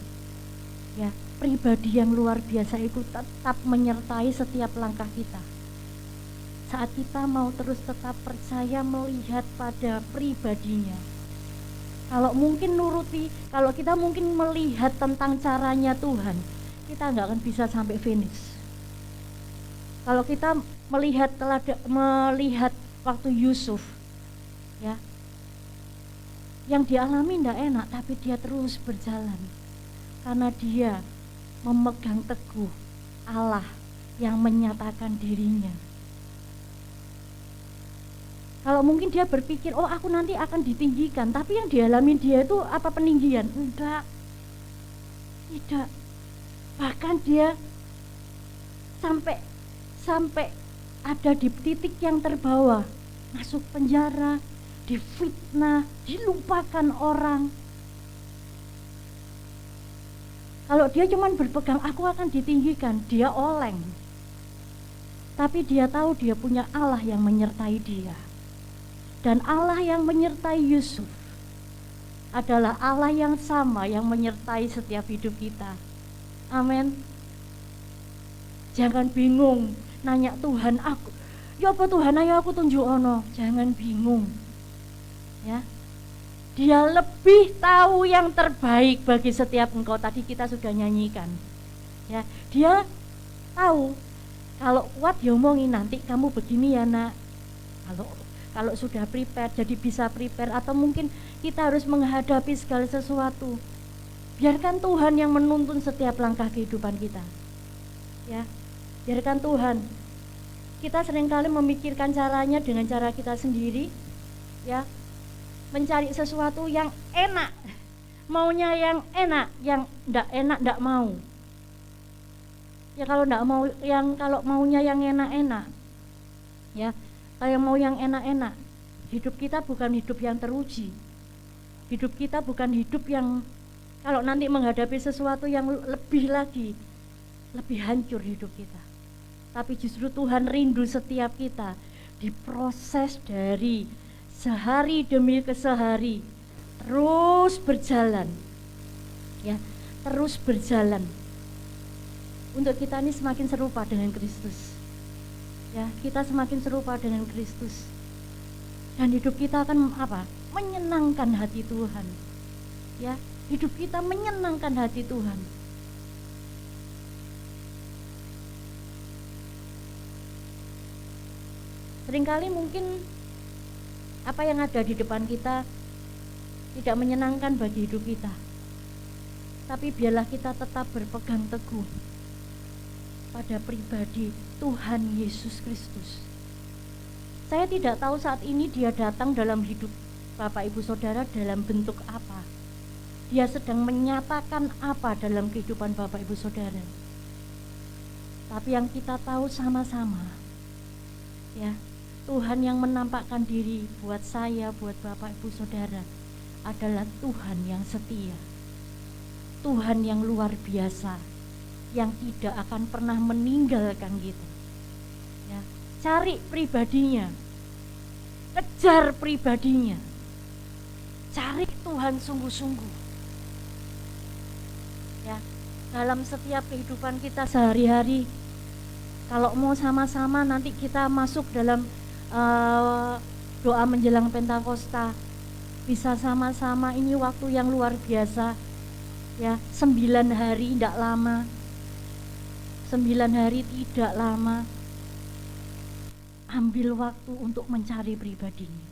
ya, pribadi yang luar biasa itu tetap menyertai setiap langkah kita. Saat kita mau terus tetap percaya melihat pada pribadinya. Kalau mungkin nuruti, kalau kita mungkin melihat tentang caranya Tuhan, kita nggak akan bisa sampai finish. Kalau kita melihat waktu Yusuf, ya, yang dialami tidak enak, tapi dia terus berjalan karena dia memegang teguh Allah yang menyatakan dirinya. Kalau mungkin dia berpikir, oh aku nanti akan ditinggikan, tapi yang dialami dia itu apa, peninggian? Tidak. Bahkan dia sampai ada di titik yang terbawah, masuk penjara, difitnah, dilupakan orang. Kalau dia cuma berpegang, aku akan ditinggikan, dia oleng. Tapi dia tahu dia punya Allah yang menyertai dia. Dan Allah yang menyertai Yusuf adalah Allah yang sama yang menyertai setiap hidup kita. Amin. Jangan bingung nanya Tuhan, aku ya apa Tuhan, ayo aku tunjuk ono. Jangan bingung. Ya. Dia lebih tahu yang terbaik bagi setiap engkau. Tadi kita sudah nyanyikan. Ya, dia tahu kalau kuat diomongin, nanti kamu begini ya nak. Kalau sudah prepare, jadi bisa prepare. Atau mungkin kita harus menghadapi segala sesuatu. Biarkan Tuhan yang menuntun setiap langkah kehidupan kita. Ya, biarkan Tuhan. Kita seringkali memikirkan caranya dengan cara kita sendiri. Ya, mencari sesuatu yang enak, maunya yang enak, yang enggak enak enggak mau. Ya kalau maunya yang enak-enak, ya, kalau mau yang enak-enak, hidup kita bukan hidup yang teruji. Hidup kita bukan hidup yang kalau nanti menghadapi sesuatu yang lebih lagi, lebih hancur hidup kita. Tapi justru Tuhan rindu setiap kita diproses dari sehari demi sehari, terus berjalan. ya, terus berjalan untuk kita ini semakin serupa dengan Kristus. Ya, kita semakin serupa dengan Kristus. Dan hidup kita akan apa? Menyenangkan hati Tuhan. Ya, hidup kita menyenangkan hati Tuhan. Seringkali mungkin apa yang ada di depan kita tidak menyenangkan bagi hidup kita. Tapi biarlah kita tetap berpegang teguh pada pribadi Tuhan Yesus Kristus. Saya tidak tahu saat ini Dia datang dalam hidup Bapak Ibu Saudara dalam bentuk apa. Dia sedang menyatakan apa dalam kehidupan Bapak Ibu Saudara. Tapi yang kita tahu sama-sama, ya, Tuhan yang menampakkan diri buat saya, buat Bapak Ibu Saudara adalah Tuhan yang setia. Tuhan yang luar biasa, yang tidak akan pernah meninggalkan kita. Ya, cari pribadinya, kejar pribadinya, cari Tuhan sungguh-sungguh. Ya, dalam setiap kehidupan kita sehari-hari, kalau mau sama-sama nanti kita masuk dalam doa menjelang Pentakosta, bisa sama-sama, ini waktu yang luar biasa. Ya, 9 hari tidak lama, 9 hari tidak lama. Ambil waktu untuk mencari pribadinya.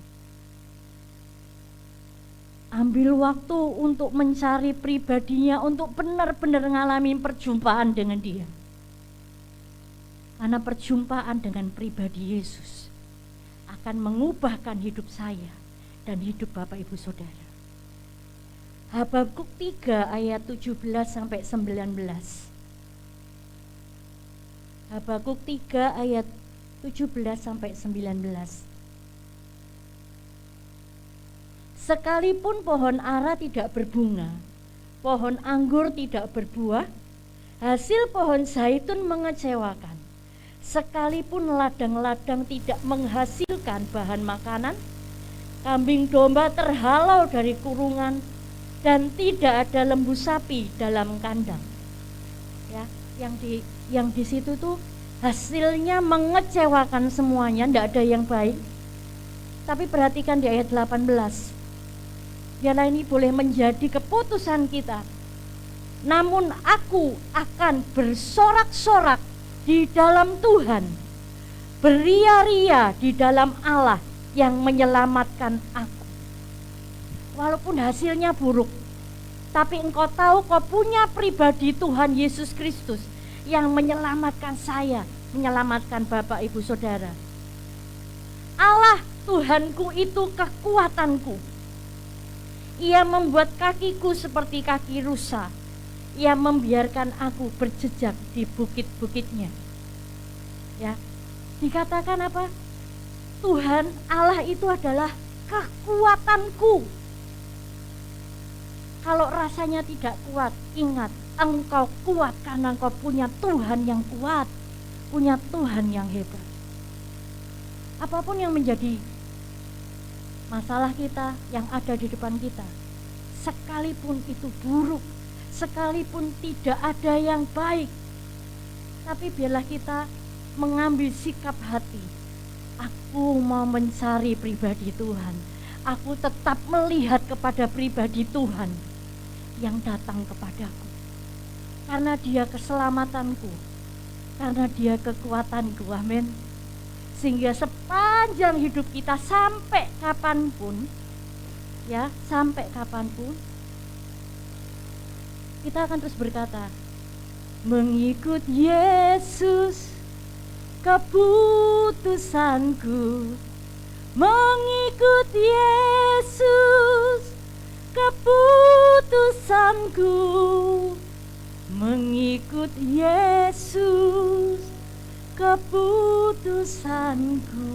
Ambil waktu untuk mencari pribadinya, untuk benar-benar ngalamin perjumpaan dengan Dia. Karena perjumpaan dengan pribadi Yesus akan mengubahkan hidup saya dan hidup Bapak Ibu Saudara. Habakuk 3 ayat 17 sampai 19. Habakuk 3 ayat 17 sampai 19. Sekalipun pohon ara tidak berbunga, pohon anggur tidak berbuah, hasil pohon zaitun mengecewakan. Sekalipun ladang-ladang tidak menghasilkan bahan makanan, kambing domba terhalau dari kurungan, dan tidak ada lembu sapi dalam kandang. Ya, yang di situ tuh hasilnya mengecewakan semuanya, tidak ada yang baik. Tapi perhatikan di ayat 18. Biarlah ini boleh menjadi keputusan kita. Namun aku akan bersorak-sorak di dalam Tuhan, beria-ria di dalam Allah yang menyelamatkan aku. Walaupun hasilnya buruk, tapi engkau tahu kau punya pribadi Tuhan Yesus Kristus yang menyelamatkan saya, menyelamatkan Bapak Ibu Saudara. Allah Tuhanku itu kekuatanku. Ia membuat kakiku seperti kaki rusa. Ia membiarkan aku berjejak di bukit-bukitnya. Ya, dikatakan apa? Tuhan Allah itu adalah kekuatanku. Kalau rasanya tidak kuat, ingat, engkau kuat karena engkau punya Tuhan yang kuat, punya Tuhan yang hebat. Apapun yang menjadi masalah kita yang ada di depan kita, sekalipun itu buruk, sekalipun tidak ada yang baik, tapi biarlah kita mengambil sikap hati. Aku mau mencari pribadi Tuhan. Aku tetap melihat kepada pribadi Tuhan yang datang kepadaku. Karena Dia keselamatanku, karena Dia kekuatanku. Amin. Sehingga sepanjang hidup kita sampai kapanpun, ya, sampai kapanpun, kita akan terus berkata, mengikut Yesus keputusanku, mengikut Yesus keputusanku, mengikut Yesus keputusanku.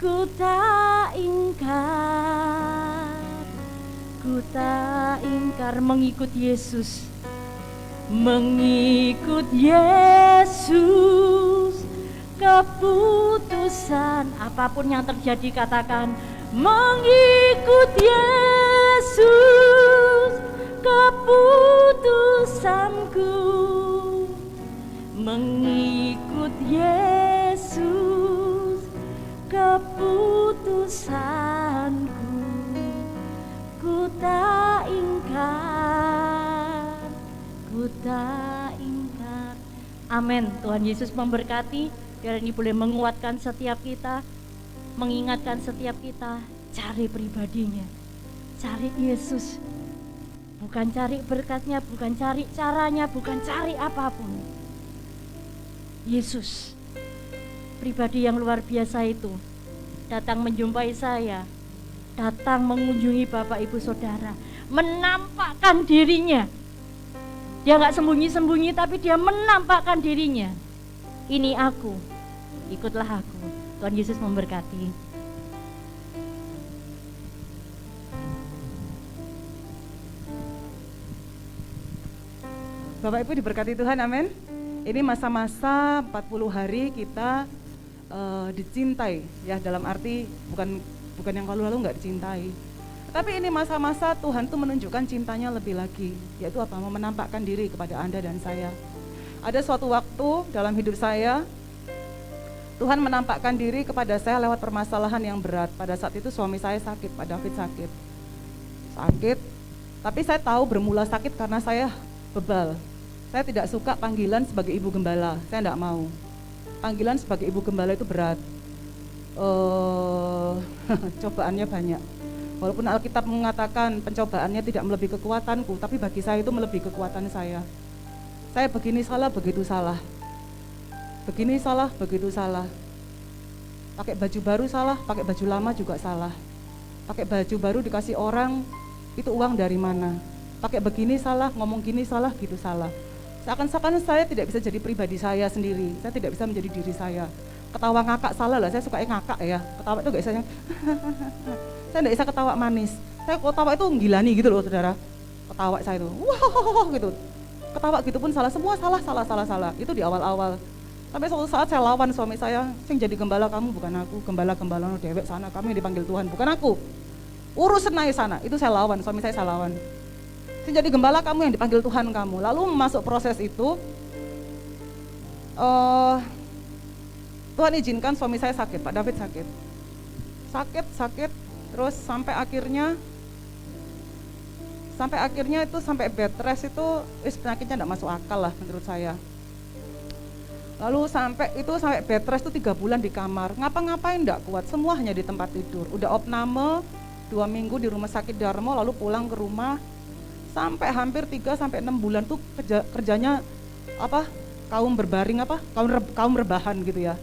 Ku tak ingkar mengikut Yesus, mengikut Yesus keputusan. Apapun yang terjadi katakan, mengikut Yesus keputusanku mengikut Yesus, keputusanku ku tak ingkar, ku tak ingkar. Amin. Tuhan Yesus memberkati. Biar ini boleh menguatkan setiap kita, mengingatkan setiap kita, cari pribadinya, cari Yesus. Bukan cari berkatnya, bukan cari caranya, bukan cari apapun. Yesus, pribadi yang luar biasa itu, datang menjumpai saya, datang mengunjungi Bapak Ibu Saudara, menampakkan dirinya. Dia gak sembunyi-sembunyi, tapi dia menampakkan dirinya. Ini aku, ikutlah aku. Tuhan Yesus memberkati. Bapak Ibu diberkati Tuhan, amin. Ini masa-masa 40 hari kita dicintai, ya, dalam arti bukan yang lalu-lalu nggak dicintai. Tapi ini masa-masa Tuhan tuh menunjukkan cintanya lebih lagi, yaitu apa? Mau menampakkan diri kepada Anda dan saya. Ada suatu waktu dalam hidup saya, Tuhan menampakkan diri kepada saya lewat permasalahan yang berat. Pada saat itu suami saya sakit, Pak David sakit. Tapi saya tahu bermula sakit karena saya bebal. Saya tidak suka panggilan sebagai ibu gembala, saya tidak mau. Panggilan sebagai ibu gembala itu berat. Cobaannya banyak. Walaupun Alkitab mengatakan pencobaannya tidak melebihi kekuatanku, tapi bagi saya itu melebihi kekuatan saya. Saya begini salah, begitu salah. Begini salah, begitu salah. Pakai baju baru salah, pakai baju lama juga salah. Pakai baju baru dikasih orang, itu uang dari mana? Pakai begini salah, ngomong gini salah, gitu salah. Seakan-akan saya tidak bisa jadi pribadi saya sendiri, saya tidak bisa menjadi diri saya. Ketawa ngakak salah lah, saya suka ngakak ya. Ketawa itu gak bisa saya tidak bisa ketawa manis. Saya ketawa itu gilani gitu loh saudara. Ketawa saya itu, wah gitu. Ketawa gitu pun salah, semua salah. Itu di awal-awal. Sampai suatu saat saya lawan suami saya, sing jadi gembala kamu bukan aku, gembala-gembala no dewek sana, kamu yang dipanggil Tuhan, bukan aku. Urus senai sana, itu saya lawan, suami saya lawan. Sing jadi gembala kamu yang dipanggil Tuhan kamu. Lalu masuk proses itu, Tuhan izinkan suami saya sakit, Pak David sakit. Sakit, terus sampai akhirnya itu sampai bed rest itu penyakitnya enggak masuk akal lah menurut saya. Lalu sampai bed rest itu 3 bulan di kamar, ngapa-ngapain enggak kuat, semua hanya di tempat tidur. Udah opname 2 minggu di rumah sakit Darmo, lalu pulang ke rumah sampai hampir 3-6 bulan tuh kerjanya kaum berbaring kaum rebahan gitu ya.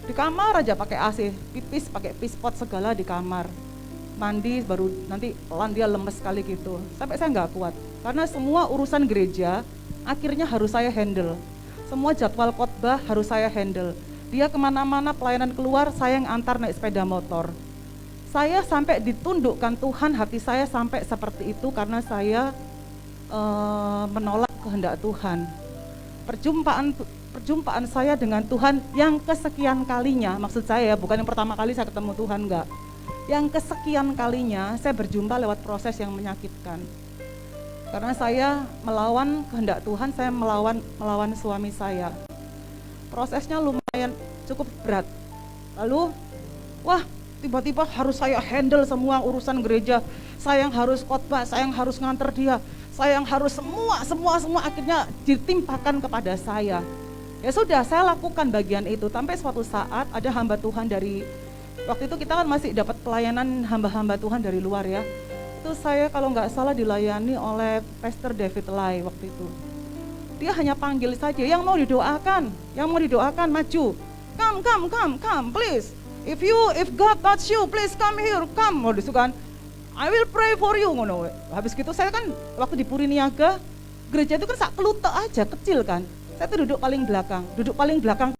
Di kamar aja pakai AC, pipis pakai pispot segala di kamar. Mandi baru nanti pelan dia lemes sekali gitu. Sampai saya nggak kuat karena semua urusan gereja akhirnya harus saya handle. Semua jadwal khotbah harus saya handle. Dia kemana-mana pelayanan keluar, saya yang antar naik sepeda motor. Saya sampai ditundukkan Tuhan, hati saya sampai seperti itu karena saya menolak kehendak Tuhan. Perjumpaan saya dengan Tuhan yang kesekian kalinya, maksud saya bukan yang pertama kali saya ketemu Tuhan, enggak. Yang kesekian kalinya saya berjumpa lewat proses yang menyakitkan. Karena saya melawan kehendak Tuhan, saya melawan suami saya. Prosesnya lumayan cukup berat. Lalu, tiba-tiba harus saya handle semua urusan gereja. Saya yang harus khotbah, saya yang harus nganter dia. Saya yang harus semua akhirnya ditimpakan kepada saya. Ya sudah, saya lakukan bagian itu. Sampai suatu saat ada hamba Tuhan dari, waktu itu kita kan masih dapat pelayanan hamba-hamba Tuhan dari luar ya. Itu saya kalau nggak salah dilayani oleh Pastor David Lai waktu itu. Dia hanya panggil saja, yang mau didoakan maju. Come, please. If God touch you, please come here, come. Mau disukan, I will pray for you. Ngono. Habis gitu saya kan waktu di Puri Niaga, gereja itu kan sak kelutek aja, kecil kan. Saya tuh duduk paling belakang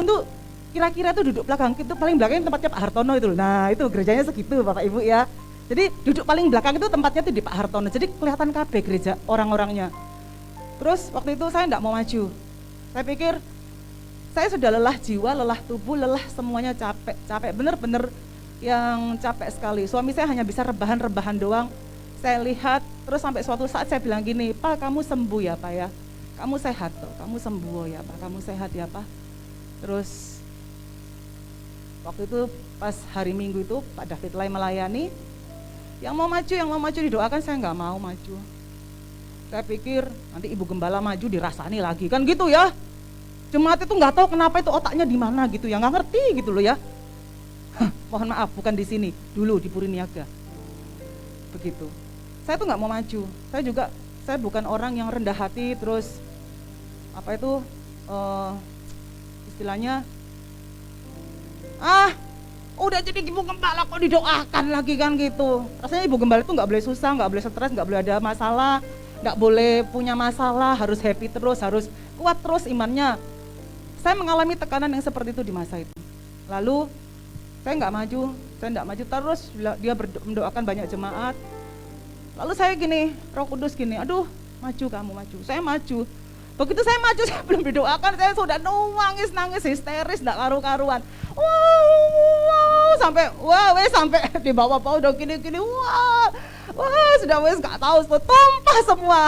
tuh kira-kira tuh duduk belakang itu paling belakang tempatnya Pak Hartono itu. Nah itu gerejanya segitu Bapak Ibu ya. Jadi duduk paling belakang itu tempatnya tuh di Pak Hartono. Jadi kelihatan kabeh gereja orang-orangnya. Terus waktu itu saya enggak mau maju. Saya pikir saya sudah lelah jiwa, lelah tubuh, lelah semuanya, capek bener-bener yang capek sekali. Suami saya hanya bisa rebahan doang. Saya lihat, terus sampai suatu saat saya bilang gini, Pak kamu sembuh ya Pak ya, kamu sehat toh, kamu sembuh ya Pak, kamu sehat ya Pak. Terus waktu itu pas hari Minggu itu Pak David mulai melayani, yang mau maju didoakan, saya nggak mau maju. Saya pikir nanti Ibu Gembala maju dirasani lagi, kan gitu ya. Jemaat itu nggak tahu kenapa itu otaknya di mana gitu ya, nggak ngerti gitu loh ya. Mohon maaf, bukan di sini, dulu di Puriniaga. Begitu. Saya tuh nggak mau maju. Saya bukan orang yang rendah hati, terus apa itu istilahnya, udah jadi Ibu Gembala kok didoakan lagi kan gitu. Rasanya Ibu Gembala itu nggak boleh susah, nggak boleh stres, nggak boleh ada masalah, nggak boleh punya masalah, harus happy terus, harus kuat terus imannya. Saya mengalami tekanan yang seperti itu di masa itu. Lalu saya nggak maju terus, dia mendoakan banyak jemaat. Lalu saya gini, Roh Kudus gini, aduh maju kamu maju, saya maju. Begitu saya maju, saya belum didoakan, saya sudah nangis histeris, nggak karu-karuan. Sampai di bawah-bawah udah gini, sudah nggak tahu, tumpah semua,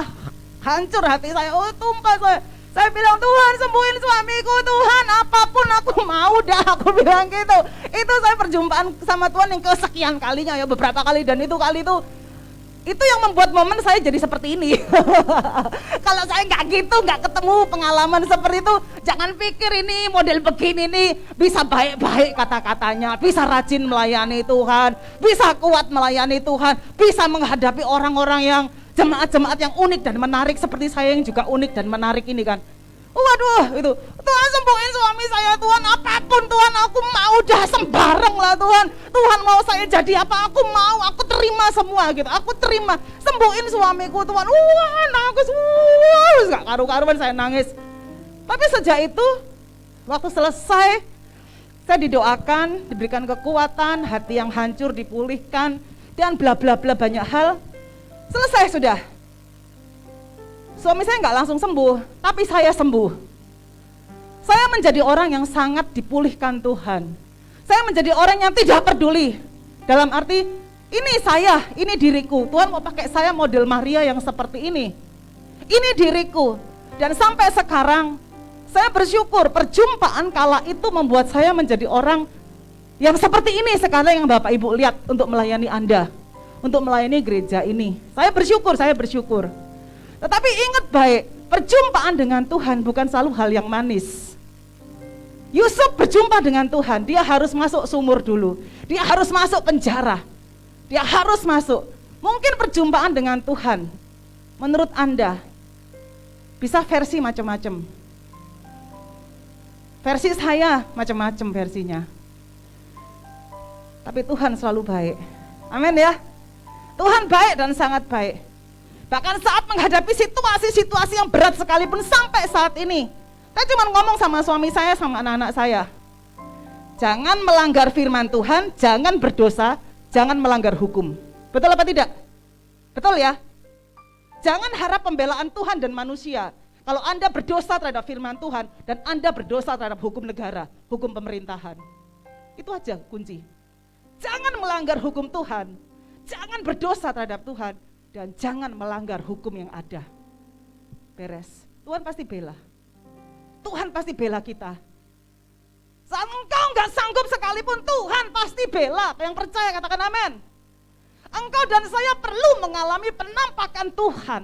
hancur hati saya, tumpah saya. Saya bilang, Tuhan sembuhin suamiku, Tuhan apapun aku mau dah, aku bilang gitu. Itu saya perjumpaan sama Tuhan yang kesekian kalinya ya, beberapa kali, dan itu yang membuat momen saya jadi seperti ini. Kalau saya nggak gitu, nggak ketemu pengalaman seperti itu, jangan pikir ini model begini nih bisa baik-baik kata-katanya, bisa rajin melayani Tuhan, bisa kuat melayani Tuhan, bisa menghadapi orang-orang yang jemaat-jemaat yang unik dan menarik seperti saya yang juga unik dan menarik ini kan. Waduh, itu Tuhan sembuhin suami saya, Tuhan apapun Tuhan, aku mau dah, sembarang lah Tuhan. Tuhan mau saya jadi apa, aku mau, aku terima semua gitu, aku terima, sembuhin suamiku Tuhan. Nangis, gak karu-karuan saya nangis. Tapi sejak itu, waktu selesai, saya didoakan, diberikan kekuatan, hati yang hancur dipulihkan, dan bla bla bla banyak hal. Selesai sudah. Suami saya nggak langsung sembuh, tapi saya sembuh. Saya menjadi orang yang sangat dipulihkan Tuhan. Saya menjadi orang yang tidak peduli. Dalam arti, ini saya, ini diriku. Tuhan mau pakai saya model Maria yang seperti ini. Ini diriku. Dan sampai sekarang, saya bersyukur perjumpaan kala itu membuat saya menjadi orang yang seperti ini sekarang yang Bapak Ibu lihat untuk melayani Anda. Untuk melayani gereja ini. Saya bersyukur. Tetapi ingat baik, perjumpaan dengan Tuhan bukan selalu hal yang manis. Yusuf berjumpa dengan Tuhan, dia harus masuk sumur dulu. Dia harus masuk penjara. Dia harus masuk. Mungkin perjumpaan dengan Tuhan, menurut Anda, bisa versi macam-macam. Versi saya macam-macam versinya. Tapi Tuhan selalu baik. Amin ya. Tuhan baik dan sangat baik. Bahkan saat menghadapi situasi-situasi yang berat sekalipun sampai saat ini, saya cuma ngomong sama suami saya, sama anak-anak saya, jangan melanggar firman Tuhan, jangan berdosa, jangan melanggar hukum. Betul apa tidak? Betul ya? Jangan harap pembelaan Tuhan dan manusia. Kalau Anda berdosa terhadap firman Tuhan dan Anda berdosa terhadap hukum negara, hukum pemerintahan. Itu aja kunci. Jangan melanggar hukum Tuhan. Jangan berdosa terhadap Tuhan dan jangan melanggar hukum yang ada. Beres. Tuhan pasti bela. Tuhan pasti bela kita. Saat engkau nggak sanggup sekalipun, Tuhan pasti bela. Yang percaya katakan amin. Engkau dan saya perlu mengalami penampakan Tuhan.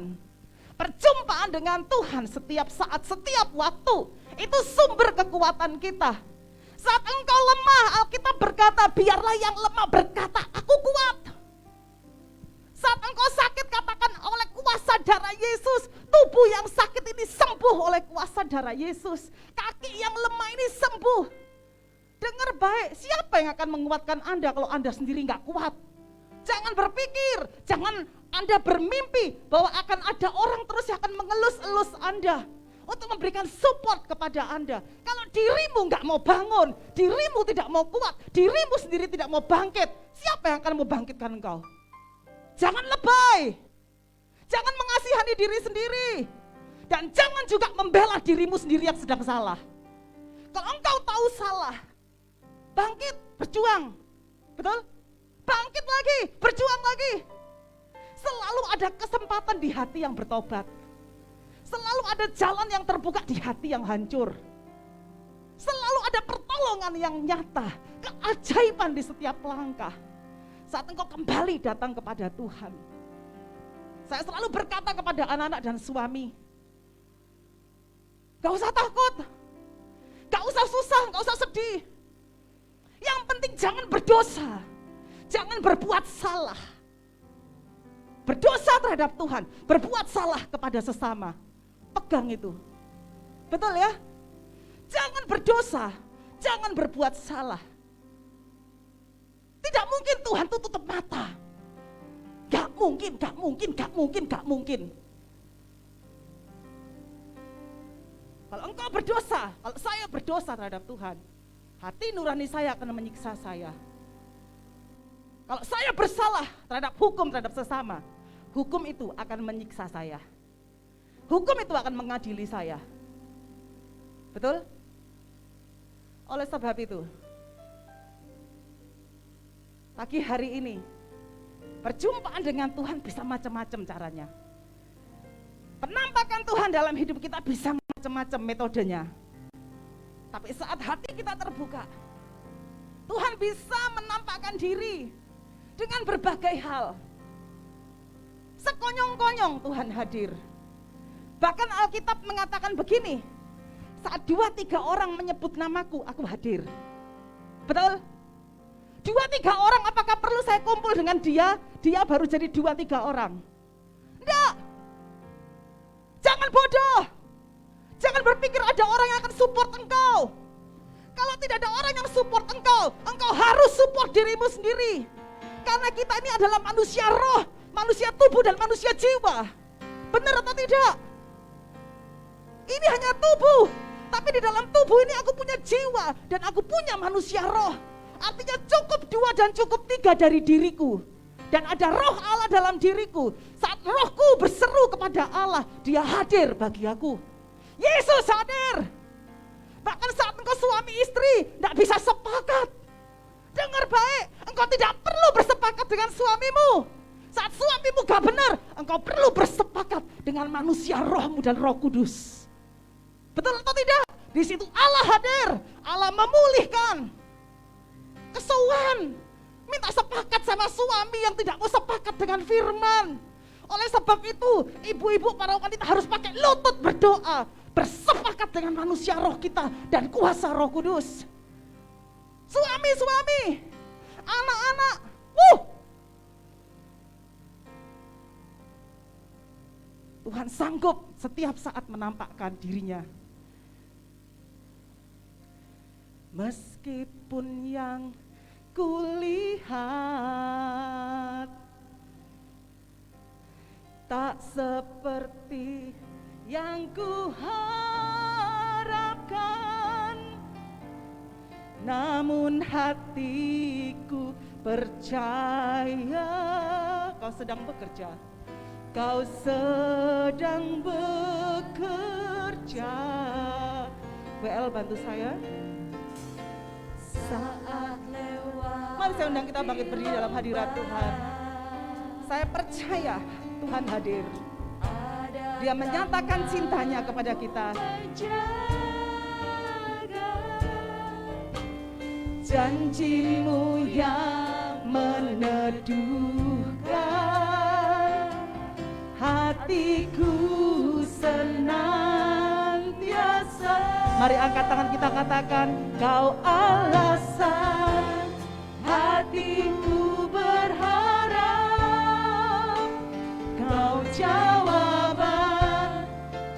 Perjumpaan dengan Tuhan setiap saat, setiap waktu. Itu sumber kekuatan kita. Saat engkau lemah, Alkitab berkata, biarlah yang lemah berkata, aku kuat. Saat engkau sakit, katakan oleh kuasa darah Yesus, tubuh yang sakit ini sembuh oleh kuasa darah Yesus. Kaki yang lemah ini sembuh. Dengar baik, siapa yang akan menguatkan Anda kalau Anda sendiri nggak kuat? Jangan berpikir, jangan Anda bermimpi bahwa akan ada orang terus yang akan mengelus-elus Anda untuk memberikan support kepada Anda. Kalau dirimu nggak mau bangun, dirimu tidak mau kuat, dirimu sendiri tidak mau bangkit, siapa yang akan mau bangkitkan engkau? Jangan lebay, jangan mengasihani diri sendiri, dan jangan juga membela dirimu sendiri yang sedang salah. Kalau engkau tahu salah, bangkit, berjuang, betul? Bangkit lagi, berjuang lagi. Selalu ada kesempatan di hati yang bertobat. Selalu ada jalan yang terbuka di hati yang hancur. Selalu ada pertolongan yang nyata, keajaiban di setiap langkah. Saat engkau kembali datang kepada Tuhan. Saya selalu berkata kepada anak-anak dan suami, gak usah takut, gak usah susah, gak usah sedih. Yang penting jangan berdosa, jangan berbuat salah. Berdosa terhadap Tuhan, berbuat salah kepada sesama. Pegang itu. Betul ya? Jangan berdosa, jangan berbuat salah. Tidak mungkin Tuhan itu tutup mata. Gak mungkin, gak mungkin, gak mungkin, gak mungkin. Kalau engkau berdosa, kalau saya berdosa terhadap Tuhan, hati nurani saya akan menyiksa saya. Kalau saya bersalah terhadap hukum, terhadap sesama, hukum itu akan menyiksa saya. Hukum itu akan mengadili saya. Betul? Oleh sebab itu, pagi hari ini, perjumpaan dengan Tuhan bisa macam-macam caranya. Penampakan Tuhan dalam hidup kita bisa macam-macam metodenya. Tapi saat hati kita terbuka, Tuhan bisa menampakkan diri dengan berbagai hal. Sekonyong-konyong Tuhan hadir. Bahkan Alkitab mengatakan begini, saat 2-3 orang menyebut namaku, aku hadir. Betul? 2-3 orang, apakah perlu saya kumpul dengan dia? Dia baru jadi 2-3 orang. Enggak. Jangan bodoh. Jangan berpikir ada orang yang akan support engkau. Kalau tidak ada orang yang support engkau, engkau harus support dirimu sendiri. Karena kita ini adalah manusia roh, manusia tubuh dan manusia jiwa. Benar atau tidak? Ini hanya tubuh, tapi di dalam tubuh ini aku punya jiwa dan aku punya manusia roh. Artinya cukup 2 dan cukup 3 dari diriku. Dan ada roh Allah dalam diriku. Saat rohku berseru kepada Allah, dia hadir bagi aku. Yesus hadir. Bahkan saat engkau suami istri tidak bisa sepakat. Dengar baik, engkau tidak perlu bersepakat dengan suamimu. Saat suamimu gak benar, engkau perlu bersepakat dengan manusia rohmu dan Roh Kudus. Betul atau tidak? Di situ Allah hadir, Allah memulihkan. Kesuwen, minta sepakat sama suami yang tidak mau sepakat dengan firman. Oleh sebab itu, ibu-ibu para wanita harus pakai lutut berdoa, bersepakat dengan manusia roh kita dan kuasa Roh Kudus. Suami-suami, anak-anak, Tuhan sanggup setiap saat menampakkan dirinya. Meskipun yang kulihat tak seperti yang kuharapkan, namun hatiku percaya kau sedang bekerja. Kau sedang bekerja. WL bantu saya. Saat lewat. Mari saya undang kita bangkit berdiri dalam hadirat Tuhan. Saya percaya Tuhan hadir. Dia menyatakan cintanya kepada kita. Janjimu yang meneduhkan hatiku senantiasa. Mari angkat tangan kita katakan, kau alasan hatiku berharap, kau jawaban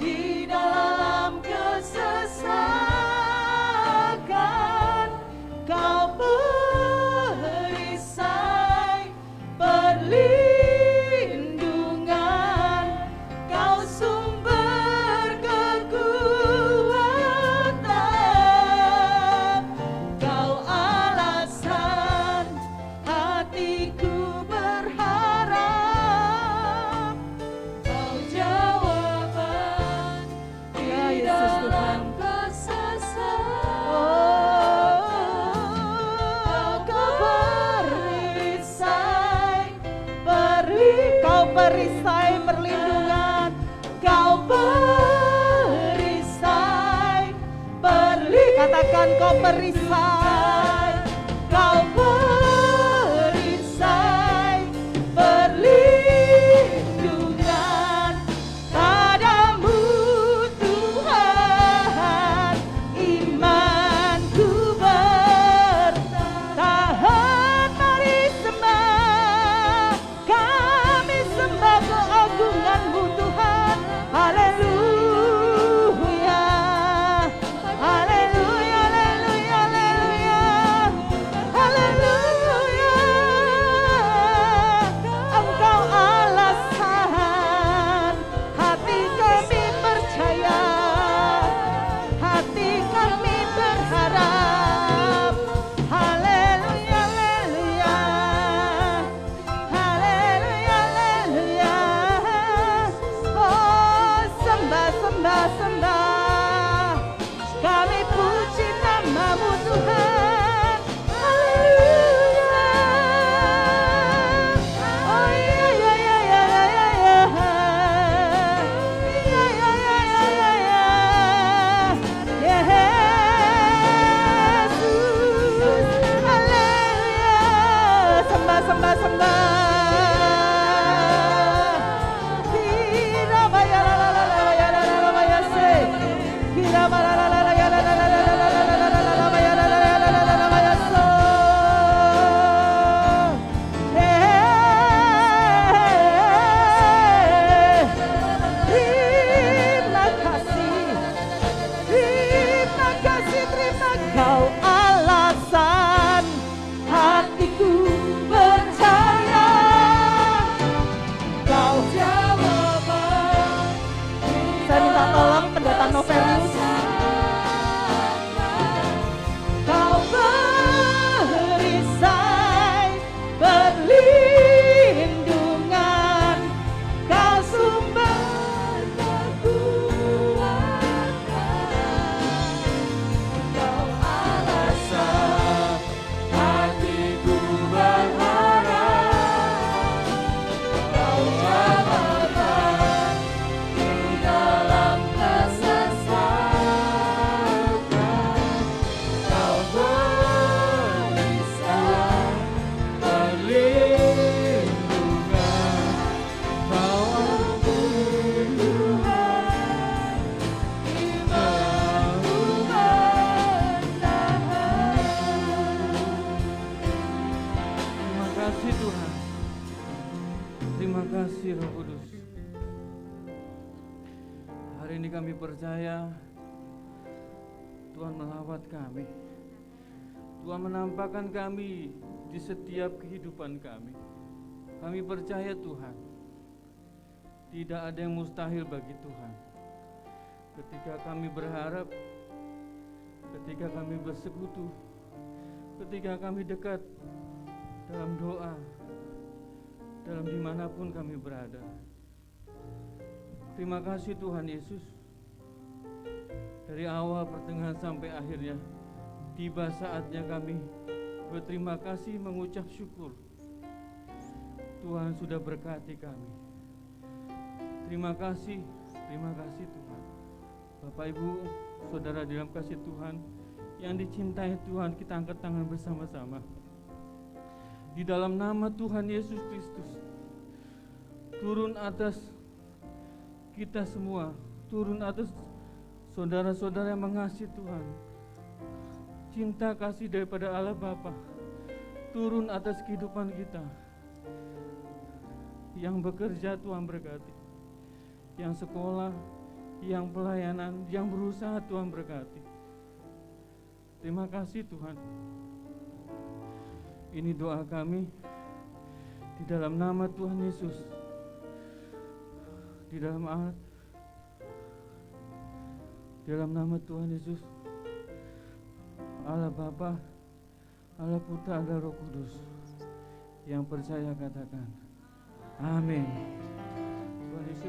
di dalam kesesakan, kau perisai perlindungan, kau sumber kekuatan, kau perisai perlindungan, Kau perisai, katakan Kau perisai, Kau perisai perlindungan. Padamu Tuhan, imanku bertahan. Mari sembah, kami sembah keagungan-Mu Tuhan. Haleluya, haleluya, haleluya, haleluya, haleluya. Engkau alasan hati kami percaya, hati kami berharap. Haleluya, haleluya, haleluya, haleluya. Oh, sembah, sembah, sembah, kami puji nama-Mu Tuhan. Haleluya. Oh iya, iya, iya, iya, iya, iya. Iya, iya, iya, iya, iya, iya. Yesus. Haleluya. Sembah, sembah, sembah. Hirabaya, la, la, la, la, ya, la, la, la, la, ya, se. Hirabaya, la, la, la, ya, la, la, la, la, la, la, la, la, la, la, la, ya, la, la, la, la, la, la, la, ya, so. Terima kasih, terima kasih, terima Kau alasan hatiku percaya, Kau jawaban. Saya minta tolong pendeta Novelius. Kau perisai perlindungan, Kau sumber kekuatan, Kau alasan hatiku berharap, Kau jawaban di dalam kesesatan, Kau perisai perlindungan, Kau ampun Tuhan, imanku bertahan. Terima kasih Tuhan. Terima kasih Roh Kudus. Hari ini kami percaya Tuhan melawat kami. Tuhan menampakkan kami di setiap kehidupan kami. Kami percaya Tuhan, tidak ada yang mustahil bagi Tuhan. Ketika kami berharap, ketika kami bersekutu, ketika kami dekat dalam doa, dalam dimanapun kami berada. Terima kasih Tuhan Yesus. Dari awal, pertengahan sampai akhirnya, tiba saatnya kami berterima kasih, mengucap syukur. Tuhan sudah berkati kami. Terima kasih Tuhan. Bapak Ibu, saudara dalam kasih Tuhan yang dicintai Tuhan, kita angkat tangan bersama-sama. Di dalam nama Tuhan Yesus Kristus, turun atas kita semua, turun atas saudara-saudara yang mengasihi Tuhan. Cinta kasih daripada Allah Bapa turun atas kehidupan kita. Yang bekerja Tuhan berkati, yang sekolah, yang pelayanan, yang berusaha Tuhan berkati. Terima kasih Tuhan. Ini doa kami di dalam nama Tuhan Yesus. Di dalam nama Tuhan Yesus, Allah Bapa, Allah Putra, Allah Roh Kudus. Yang percaya katakan amin. Tuhan Yesus